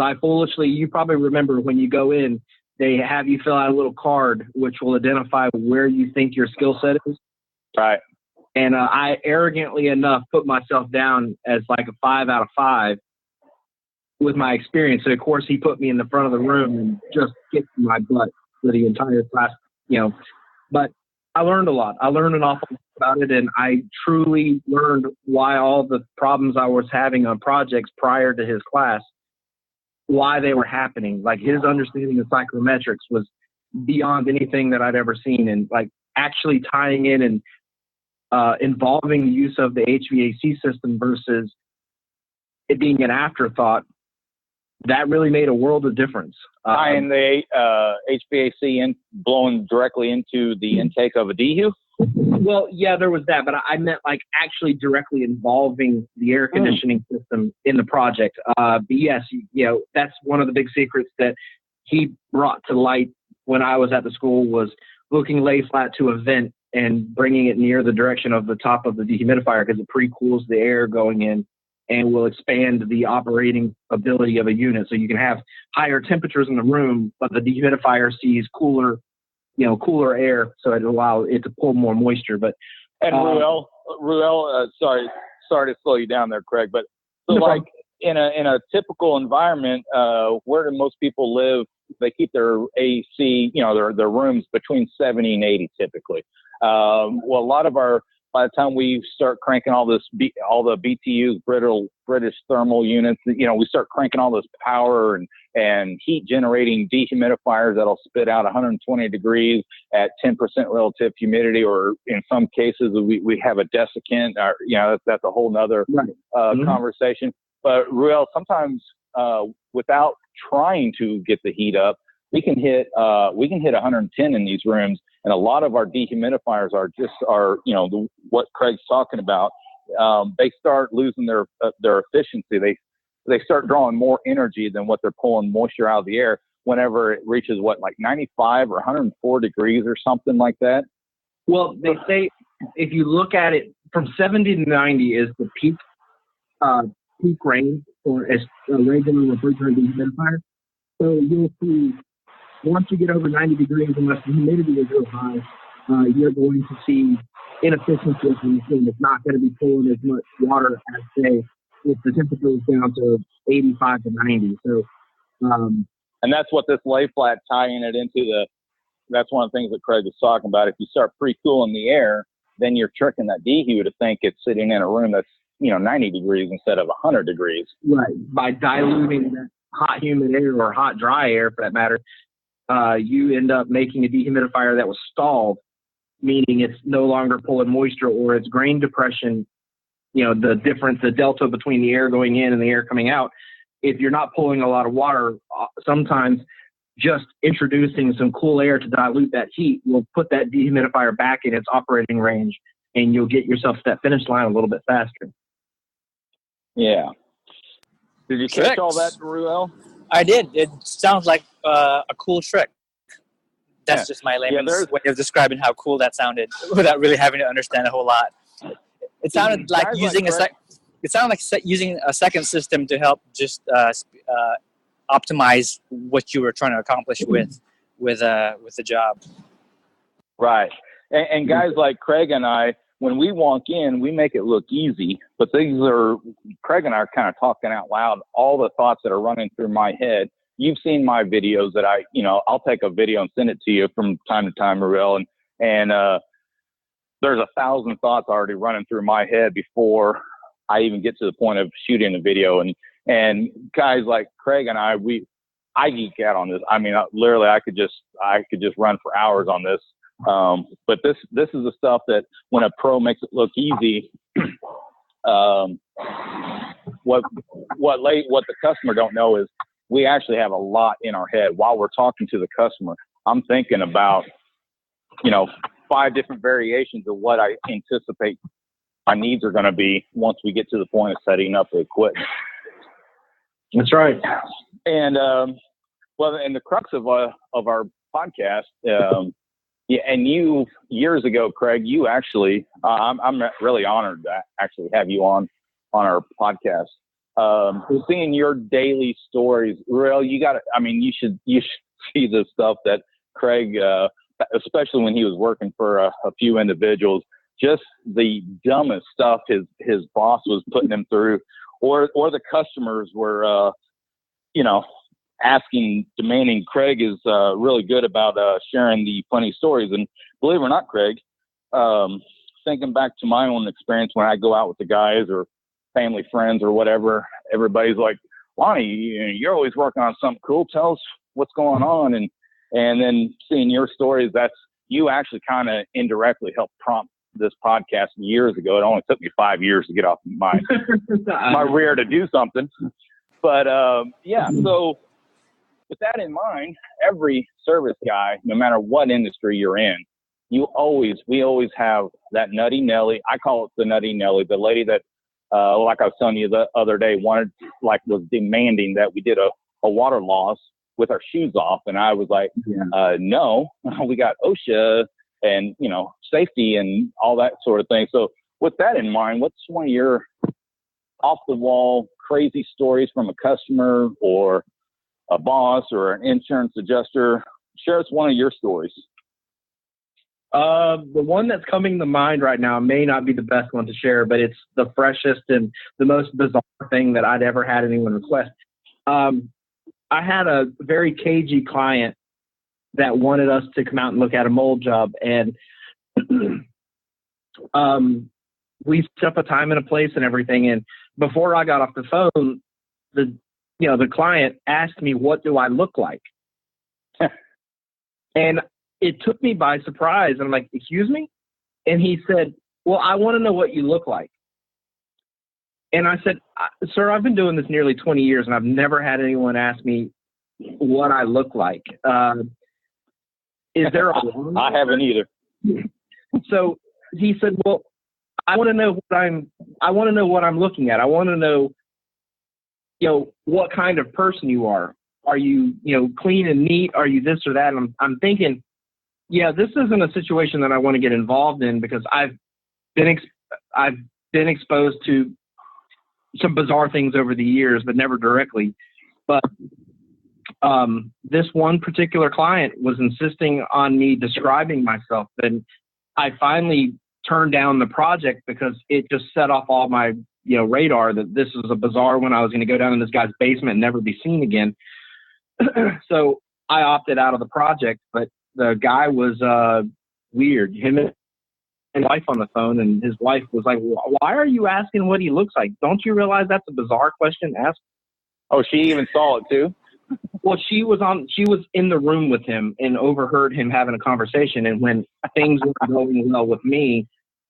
you probably remember when you go in, they have you fill out a little card which will identify where you think your skill set is. Right. And I arrogantly enough put myself down as like a 5 out of 5 with my experience. So of course he put me in the front of the room and just kicked my butt for the entire class, you know. But I learned a lot. I learned an awful lot about it, and I truly learned why all the problems I was having on projects prior to his class, why they were happening. Like, his understanding of psychrometrics was beyond anything that I'd ever seen, and like actually tying in and involving the use of the HVAC system versus it being an afterthought, that really made a world of difference. Tying the HVAC blowing directly into the intake of a DHU? Well, yeah, there was that, but I meant like actually directly involving the air conditioning system in the project. But yes, you know, that's one of the big secrets that he brought to light when I was at the school, was hooking lay flat to a vent and bringing it near the direction of the top of the dehumidifier, because it pre-cools the air going in and will expand the operating ability of a unit. So you can have higher temperatures in the room, but the dehumidifier sees cooler air, so it allows it to pull more moisture. But Ruel, sorry to slow you down there, Craig, but so like in a typical environment, where do most people live? They keep their AC, you know, their rooms between 70 and 80 typically. Well, a lot of our by the time we start cranking all the BTUs, British thermal units, we start cranking all this power and heat generating dehumidifiers that'll spit out 120 degrees at 10% relative humidity, or in some cases we have a desiccant, or, that's a whole nother conversation. But Ruel, sometimes without trying to get the heat up, we can hit 110 in these rooms. And a lot of our dehumidifiers are what Craig's talking about. They start losing their efficiency. They start drawing more energy than what they're pulling moisture out of the air whenever it reaches 95 or 104 degrees or something like that. Well, they say if you look at it from 70 to 90 is the peak range for a regular refrigerant dehumidifier. So you'll see, once you get over 90 degrees, unless the humidity is real high, you're going to see inefficiency of the machine. It's not going to be pulling as much water as, say, if the temperature is down to 85 to 90. So, and that's what this lay flat tying it into that's one of the things that Craig was talking about. If you start pre-cooling the air, then you're tricking that dehu to think it's sitting in a room that's 90 degrees instead of 100 degrees. Right. By diluting that hot humid air, or hot dry air for that matter, you end up making a dehumidifier that was stalled, meaning it's no longer pulling moisture, or it's grain depression, the difference, the delta between the air going in and the air coming out. If you're not pulling a lot of water, sometimes just introducing some cool air to dilute that heat will put that dehumidifier back in its operating range, and you'll get yourself to that finish line a little bit faster. Yeah. Did you catch all that, Ruel? I did. It sounds like a cool trick. That's just my layman's way of describing how cool that sounded without really having to understand a whole lot. It sounded like using using a second system to help just optimize what you were trying to accomplish with the job. Right. And guys like Craig and I, when we walk in, we make it look easy, but Craig and I are kind of talking out loud, all the thoughts that are running through my head. You've seen my videos that I'll take a video and send it to you from time to time, Ruel, and there's 1,000 thoughts already running through my head before I even get to the point of shooting a video. And guys like Craig and I geek out on this. I mean, literally, I could just run for hours on this. But this is the stuff that when a pro makes it look easy, what the customer don't know is we actually have a lot in our head while we're talking to the customer. I'm thinking about, 5 different variations of what I anticipate my needs are going to be once we get to the point of setting up the equipment. That's right. And, and the crux of our podcast, and you, years ago, Craig, you actually, I'm really honored to actually have you on our podcast. Seeing your daily stories, Ruel, you should see the stuff that Craig, especially when he was working for a few individuals, just the dumbest stuff his boss was putting him through, or the customers were, demanding. Craig is really good about sharing the funny stories. And believe it or not, Craig, thinking back to my own experience when I go out with the guys or family friends or whatever, everybody's like, Lonnie, you're always working on something cool. Tell us what's going on. And then seeing your stories, you actually kind of indirectly helped prompt this podcast years ago. It only took me 5 years to get off my rear to do something. But so with that in mind, every service guy, no matter what industry you're in, we always have that nutty Nelly. I call it the nutty Nelly, the lady that, like I was telling you the other day, was demanding that we did a water loss with our shoes off. And I was like, no, we got OSHA and, safety and all that sort of thing. So with that in mind, what's one of your off the wall crazy stories from a customer or a boss or an insurance adjuster? Share us one of your stories. The one that's coming to mind right now may not be the best one to share, but it's the freshest and the most bizarre thing that I'd ever had anyone request. I had a very cagey client that wanted us to come out and look at a mold job. And we set up a time and a place and everything. And before I got off the phone, the client asked me, what do I look like? And it took me by surprise. And I'm like, excuse me? And he said, well, I want to know what you look like. And I said, sir, I've been doing this nearly 20 years and I've never had anyone ask me what I look like. Is there a I haven't either. So he said, well, I want to know what I'm looking at. I want to know, what kind of person you are. Are you, clean and neat? Are you this or that? And I'm thinking, yeah, this isn't a situation that I want to get involved in, because I've been exposed to some bizarre things over the years, but never directly. But this one particular client was insisting on me describing myself, and I finally turned down the project because it just set off all my radar that this was a bizarre one. I was going to go down in this guy's basement and never be seen again. So I opted out of the project, but the guy was weird. Him and his wife on the phone, and his wife was like, why are you asking what he looks like? Don't you realize that's a bizarre question to ask? Oh, she even saw it too? Well, she was in the room with him and overheard him having a conversation. And when things were going well with me,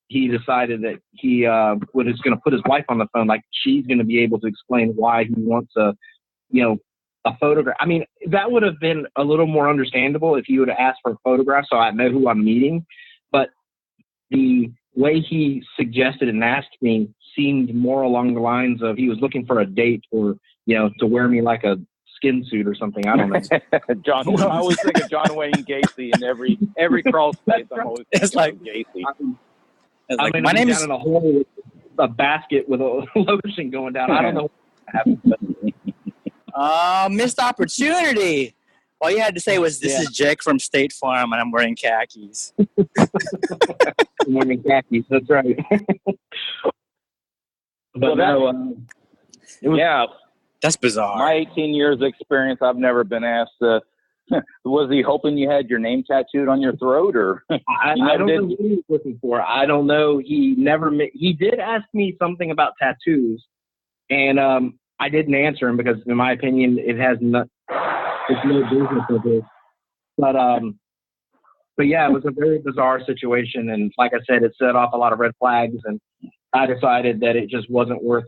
he decided that he was going to put his wife on the phone. Like, she's going to be able to explain why he wants a photograph. I mean, that would have been a little more understandable if he would have asked for a photograph so I know who I'm meeting. But the way he suggested and asked me seemed more along the lines of he was looking for a date, or, to wear me like a skin suit or something. I don't know. I always think of John Wayne Gacy in every crawl space. I'm always it's like Gacy. I'm my name is down in a hole with a basket with a lotion going down. I don't know what happened. Missed opportunity. All you had to say was, this is Jake from State Farm, and I'm wearing khakis. I'm wearing khakis, that's right. That's bizarre. My 18 years experience, I've never been asked, was he hoping you had your name tattooed on your throat, or? I don't know what he was looking for. I don't know. He did ask me something about tattoos, and I didn't answer him because, in my opinion, it's no business of his. But yeah, it was a very bizarre situation, and like I said, it set off a lot of red flags, and I decided that it just wasn't worth,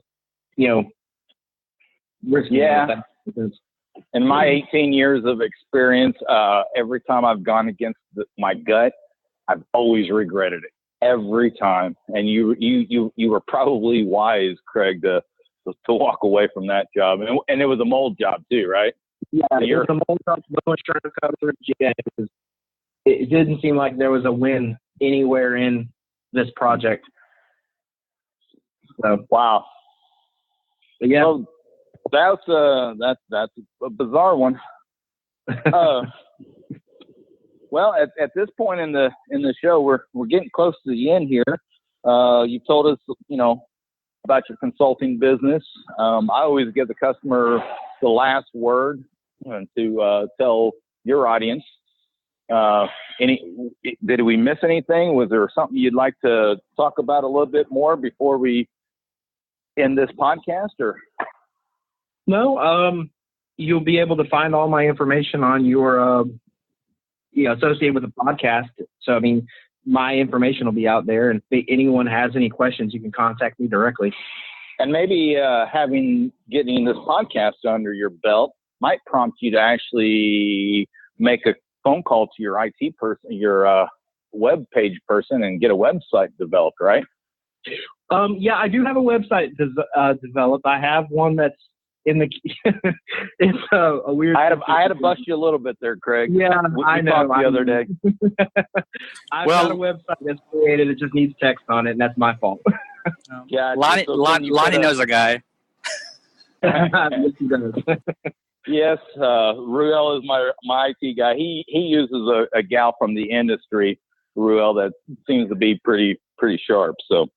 risking. Yeah. In my 18 years of experience, every time I've gone against my gut, I've always regretted it every time. And you were probably wise, Craig, to walk away from that job. And it was a mold job too, right? Yeah, it was a mold job, no insurance coverage. Yeah, it didn't seem like there was a win anywhere in this project. So, wow. But yeah. Well, that's a bizarre one. Well, at this point in the show, we're getting close to the end here. You told us, about your consulting business. I always give the customer the last word to tell your audience. Did we miss anything? Was there something you'd like to talk about a little bit more before we end this podcast, or? No, you'll be able to find all my information on your, associated with the podcast. So, I mean, my information will be out there, and if anyone has any questions, you can contact me directly. And maybe getting this podcast under your belt might prompt you to actually make a phone call to your IT person, your web page person, and get a website developed, right? Yeah, I do have a website developed. I have one that's in the. It's a weird. I had to bust you a little bit there, Craig. Yeah, I know. The other day. I've got a website that's created. It just needs text on it, and that's my fault. Yeah, Lonnie knows a guy. Yes, he does. Yes, Ruel is my IT guy. He uses a gal from the industry, Ruel, that seems to be pretty sharp. So,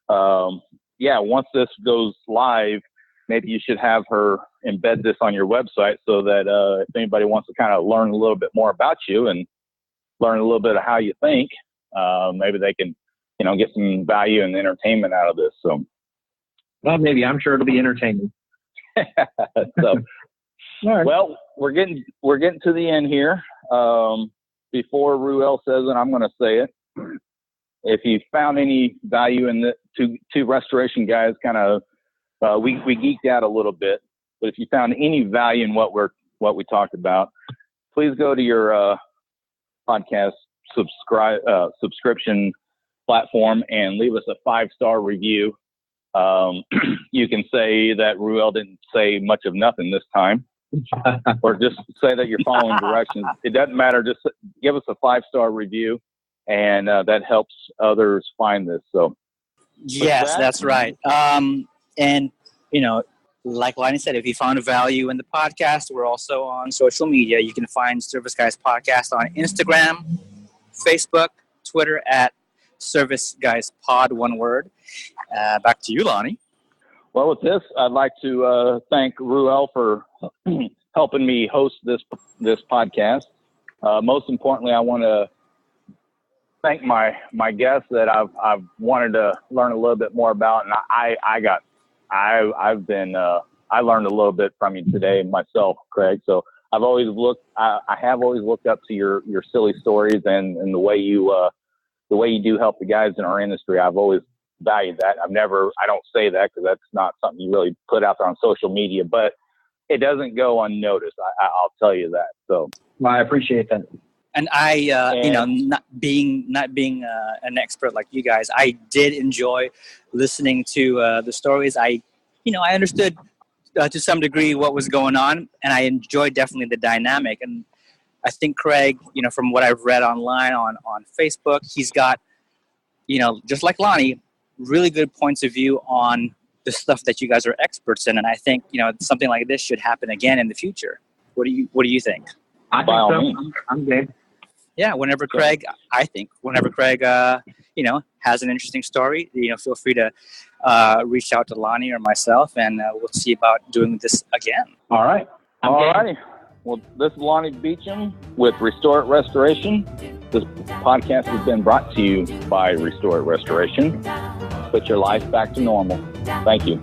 once this goes live, maybe you should have her embed this on your website so that if anybody wants to kind of learn a little bit more about you and learn a little bit of how you think, maybe they can get some value and entertainment out of this. So, well, maybe. I'm sure it'll be entertaining. So, right. Well, we're getting to the end here. Before Ruel says it, I'm going to say it. If you found any value in the two restoration guys, kind of we geeked out a little bit, but if you found any value in what we talked about, please go to your podcast subscription platform and leave us a 5-star review. You can say that Ruel didn't say much of nothing this time, or just say that you're following directions. It doesn't matter. Just give us a 5-star review, and that helps others find this. So, yes, that's right. And like Lonnie said, if you found a value in the podcast, we're also on social media. You can find Service Guys Podcast on Instagram, Facebook, Twitter at Service Guys Pod, one word. Back to you, Lonnie. Well, with this, I'd like to thank Ruel for helping me host this podcast. Most importantly, I want to thank my guests that I've wanted to learn a little bit more about, and I learned a little bit from you today myself, Craig. So I have always looked up to your silly stories and the way you do help the guys in our industry. I've always valued that. I don't say that because that's not something you really put out there on social media, but it doesn't go unnoticed. I'll tell you that. So well, I appreciate that. And not being an expert like you guys, I did enjoy listening to the stories. I understood to some degree what was going on, and I enjoyed definitely the dynamic. And I think Craig, from what I've read online on Facebook, he's got, just like Lonnie, really good points of view on the stuff that you guys are experts in. And I think, something like this should happen again in the future. What do you think? I think so. I'm good. Yeah, whenever Craig has an interesting story, feel free to reach out to Lonnie or myself, and we'll see about doing this again. All right. All righty. Well, this is Lonnie Beecham with Restore It Restoration. This podcast has been brought to you by Restore It Restoration. Put your life back to normal. Thank you.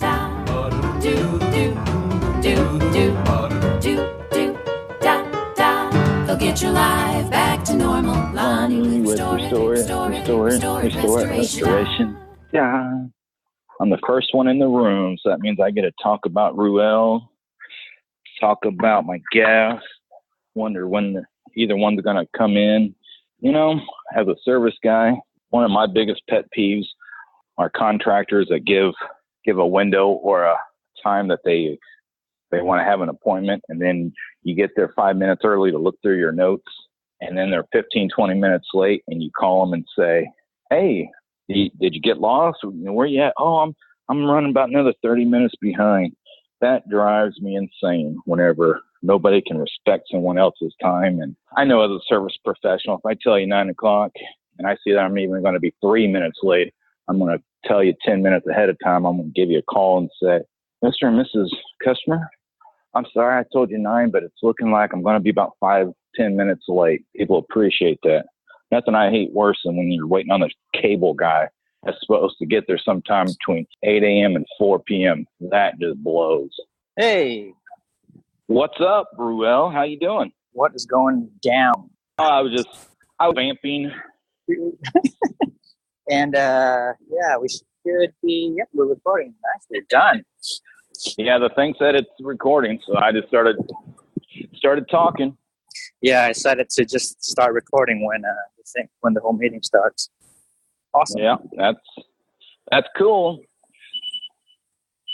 Get your life back to normal. Lonnie with Restore It Restoration. Yeah. I'm the first one in the room, so that means I get to talk about Ruel, talk about my guests, wonder when either one's going to come in. As a service guy, one of my biggest pet peeves are contractors that give a window or a time that they want to have an appointment, and then you get there 5 minutes early to look through your notes, and then they're 15, 20 minutes late, and you call them and say, hey, did you get lost? Where you at? Oh, I'm running about another 30 minutes behind. That drives me insane whenever nobody can respect someone else's time. And I know as a service professional, if I tell you 9 o'clock and I see that I'm even going to be 3 minutes late, I'm going to tell you 10 minutes ahead of time. I'm going to give you a call and say, Mr. and Mrs. Customer, I'm sorry I told you 9, but it's looking like I'm going to be about 5-10 minutes late. People appreciate that. Nothing I hate worse than when you're waiting on the cable guy that's supposed to get there sometime between 8 a.m. and 4 p.m. That just blows. Hey. What's up, Ruel? How you doing? What is going down? I was vamping. And, we should be, we're recording. Nicely done. Yeah, the thing said it's recording, so I just started talking. Yeah, I decided to just start recording when the whole meeting starts. Awesome. Yeah, that's cool.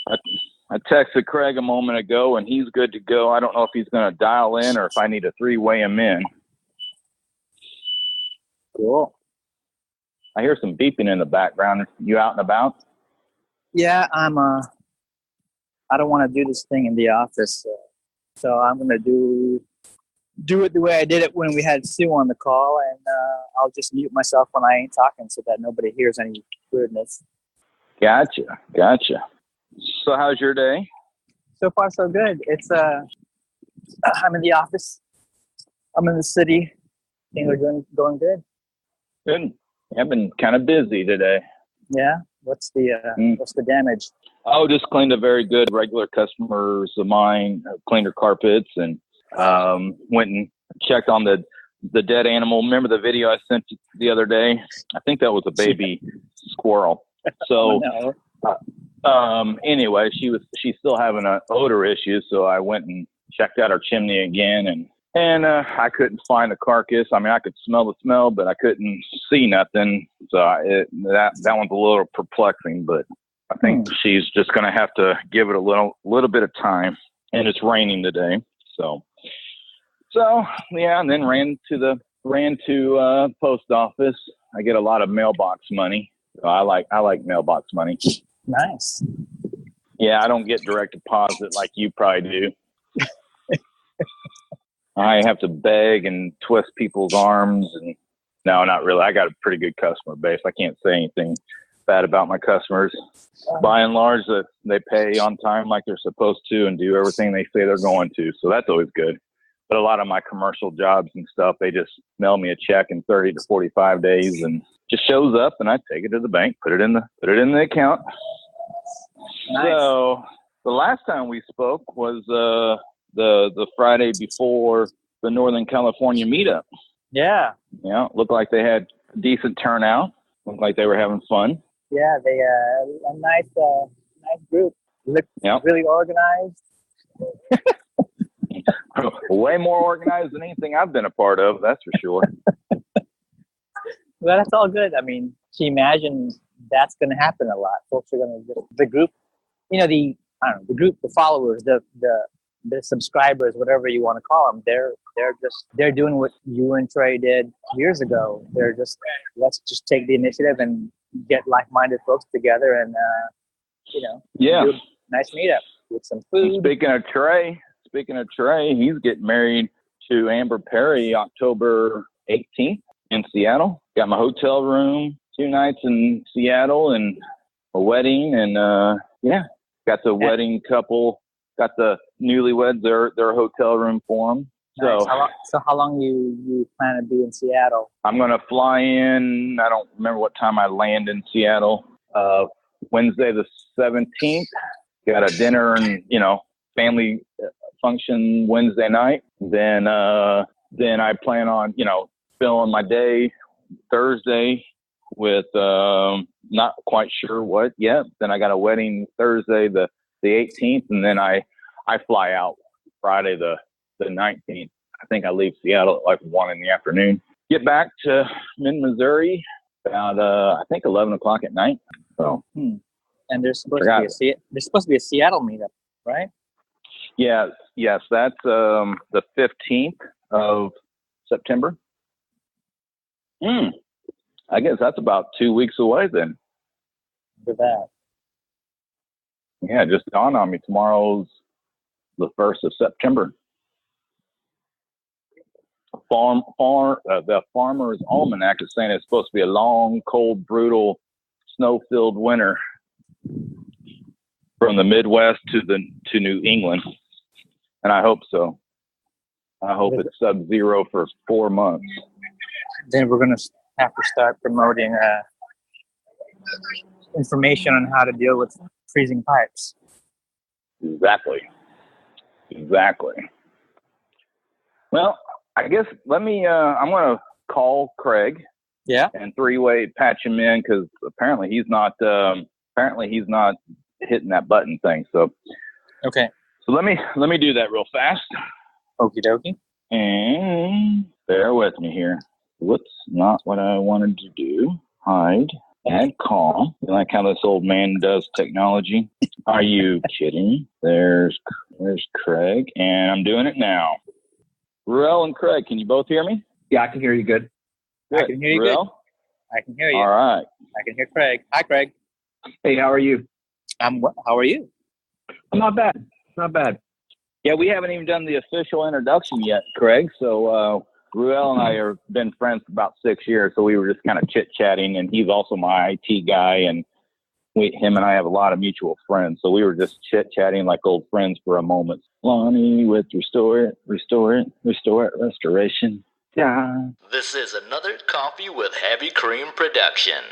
I texted Craig a moment ago, and he's good to go. I don't know if he's going to dial in or if I need to 3-way him in. Cool. I hear some beeping in the background. You out and about? Yeah, I don't want to do this thing in the office, so I'm going to do it the way I did it when we had Sue on the call, and I'll just mute myself when I ain't talking so that nobody hears any weirdness. Gotcha. So how's your day? So far, so good. It's I'm in the office. I'm in the city. Things are going good. Good. I've been kind of busy today. Yeah? What's the damage? Oh, just cleaned a very good regular customers of mine, cleaned her carpets, and went and checked on the dead animal. Remember the video I sent you the other day? I think that was a baby squirrel. So, anyway, she's still having an odor issue. So I went and checked out her chimney again, and I couldn't find the carcass. I mean, I could smell the smell, but I couldn't see nothing. So that one's a little perplexing, but I think she's just going to have to give it a little bit of time. And it's raining today. So yeah, and then ran to post office. I get a lot of mailbox money. So I like mailbox money. Nice. Yeah, I don't get direct deposit like you probably do. I have to beg and twist people's arms, and no, not really. I got a pretty good customer base. I can't say anything bad about my customers. By and large, they pay on time like they're supposed to and do everything they say they're going to. So that's always good. But a lot of my commercial jobs and stuff, they just mail me a check in 30 to 45 days and just shows up, and I take it to the bank, put it in the account. Nice. So the last time we spoke was the Friday before the Northern California meetup. Yeah. Yeah, looked like they had a decent turnout. Looked like they were having fun. Yeah, they a nice group. Looked really organized. Way more organized than anything I've been a part of, that's for sure. Well, that's all good. I mean, can you imagine that's going to happen a lot? Folks are going to, the group, the group, the followers, the subscribers, whatever you want to call them, they're doing what you and Trey did years ago. They're just, let's just take the initiative and get like-minded folks together and, do a nice meetup with some food. Speaking of Trey, he's getting married to Amber Perry October 18th in Seattle. Got my hotel room, 2 nights in Seattle, and a wedding, and got the wedding couple, got the newlyweds their hotel room for them. Nice. So how long you plan to be in Seattle? I'm gonna fly in. I don't remember what time I land in Seattle. Wednesday the 17th. Got a dinner and family function Wednesday night. Then I plan on filling my day Thursday with not quite sure what yet. Then I got a wedding Thursday the 18th, and then I fly out Friday the 19th. I think I leave Seattle at like 1 in the afternoon. Get back to Missouri about I think 11 o'clock at night. So and there's supposed to be a Seattle meetup, right? Yes, that's the 15th of September. I guess that's about 2 weeks away then. For that. Yeah, just dawned on me. Tomorrow's the 1st of September. The Farmer's Almanac is saying it's supposed to be a long, cold, brutal, snow-filled winter from the Midwest to New England, and I hope so. I hope it's sub-zero for 4 months. Then we're going to have to start promoting information on how to deal with freezing pipes. Exactly. Well, I guess I'm going to call Craig. Yeah. And three-way patch him in because apparently he's not hitting that button thing. So. Okay. So let me do that real fast. Okie dokie. And bear with me here. Whoops, not what I wanted to do. Hide. Add call. You like how this old man does technology? Are you kidding? There's Craig, and I'm doing it now. Ruel and Craig, can you both hear me? Yeah, I can hear you good. I can hear you Ruel? good. I can hear you. All right. I can hear Craig. Hi, Craig. Hey, how are you? I'm well. How are you? I'm not bad. Not bad. Yeah, we haven't even done the official introduction yet, Craig. So Ruel and I have been friends for about 6 years, so we were just kind of chit-chatting, and he's also my IT guy, and him and I have a lot of mutual friends, so we were just chit-chatting like old friends for a moment. Lonnie with Restoration. Yeah. This is another Coffee with Heavy Cream production.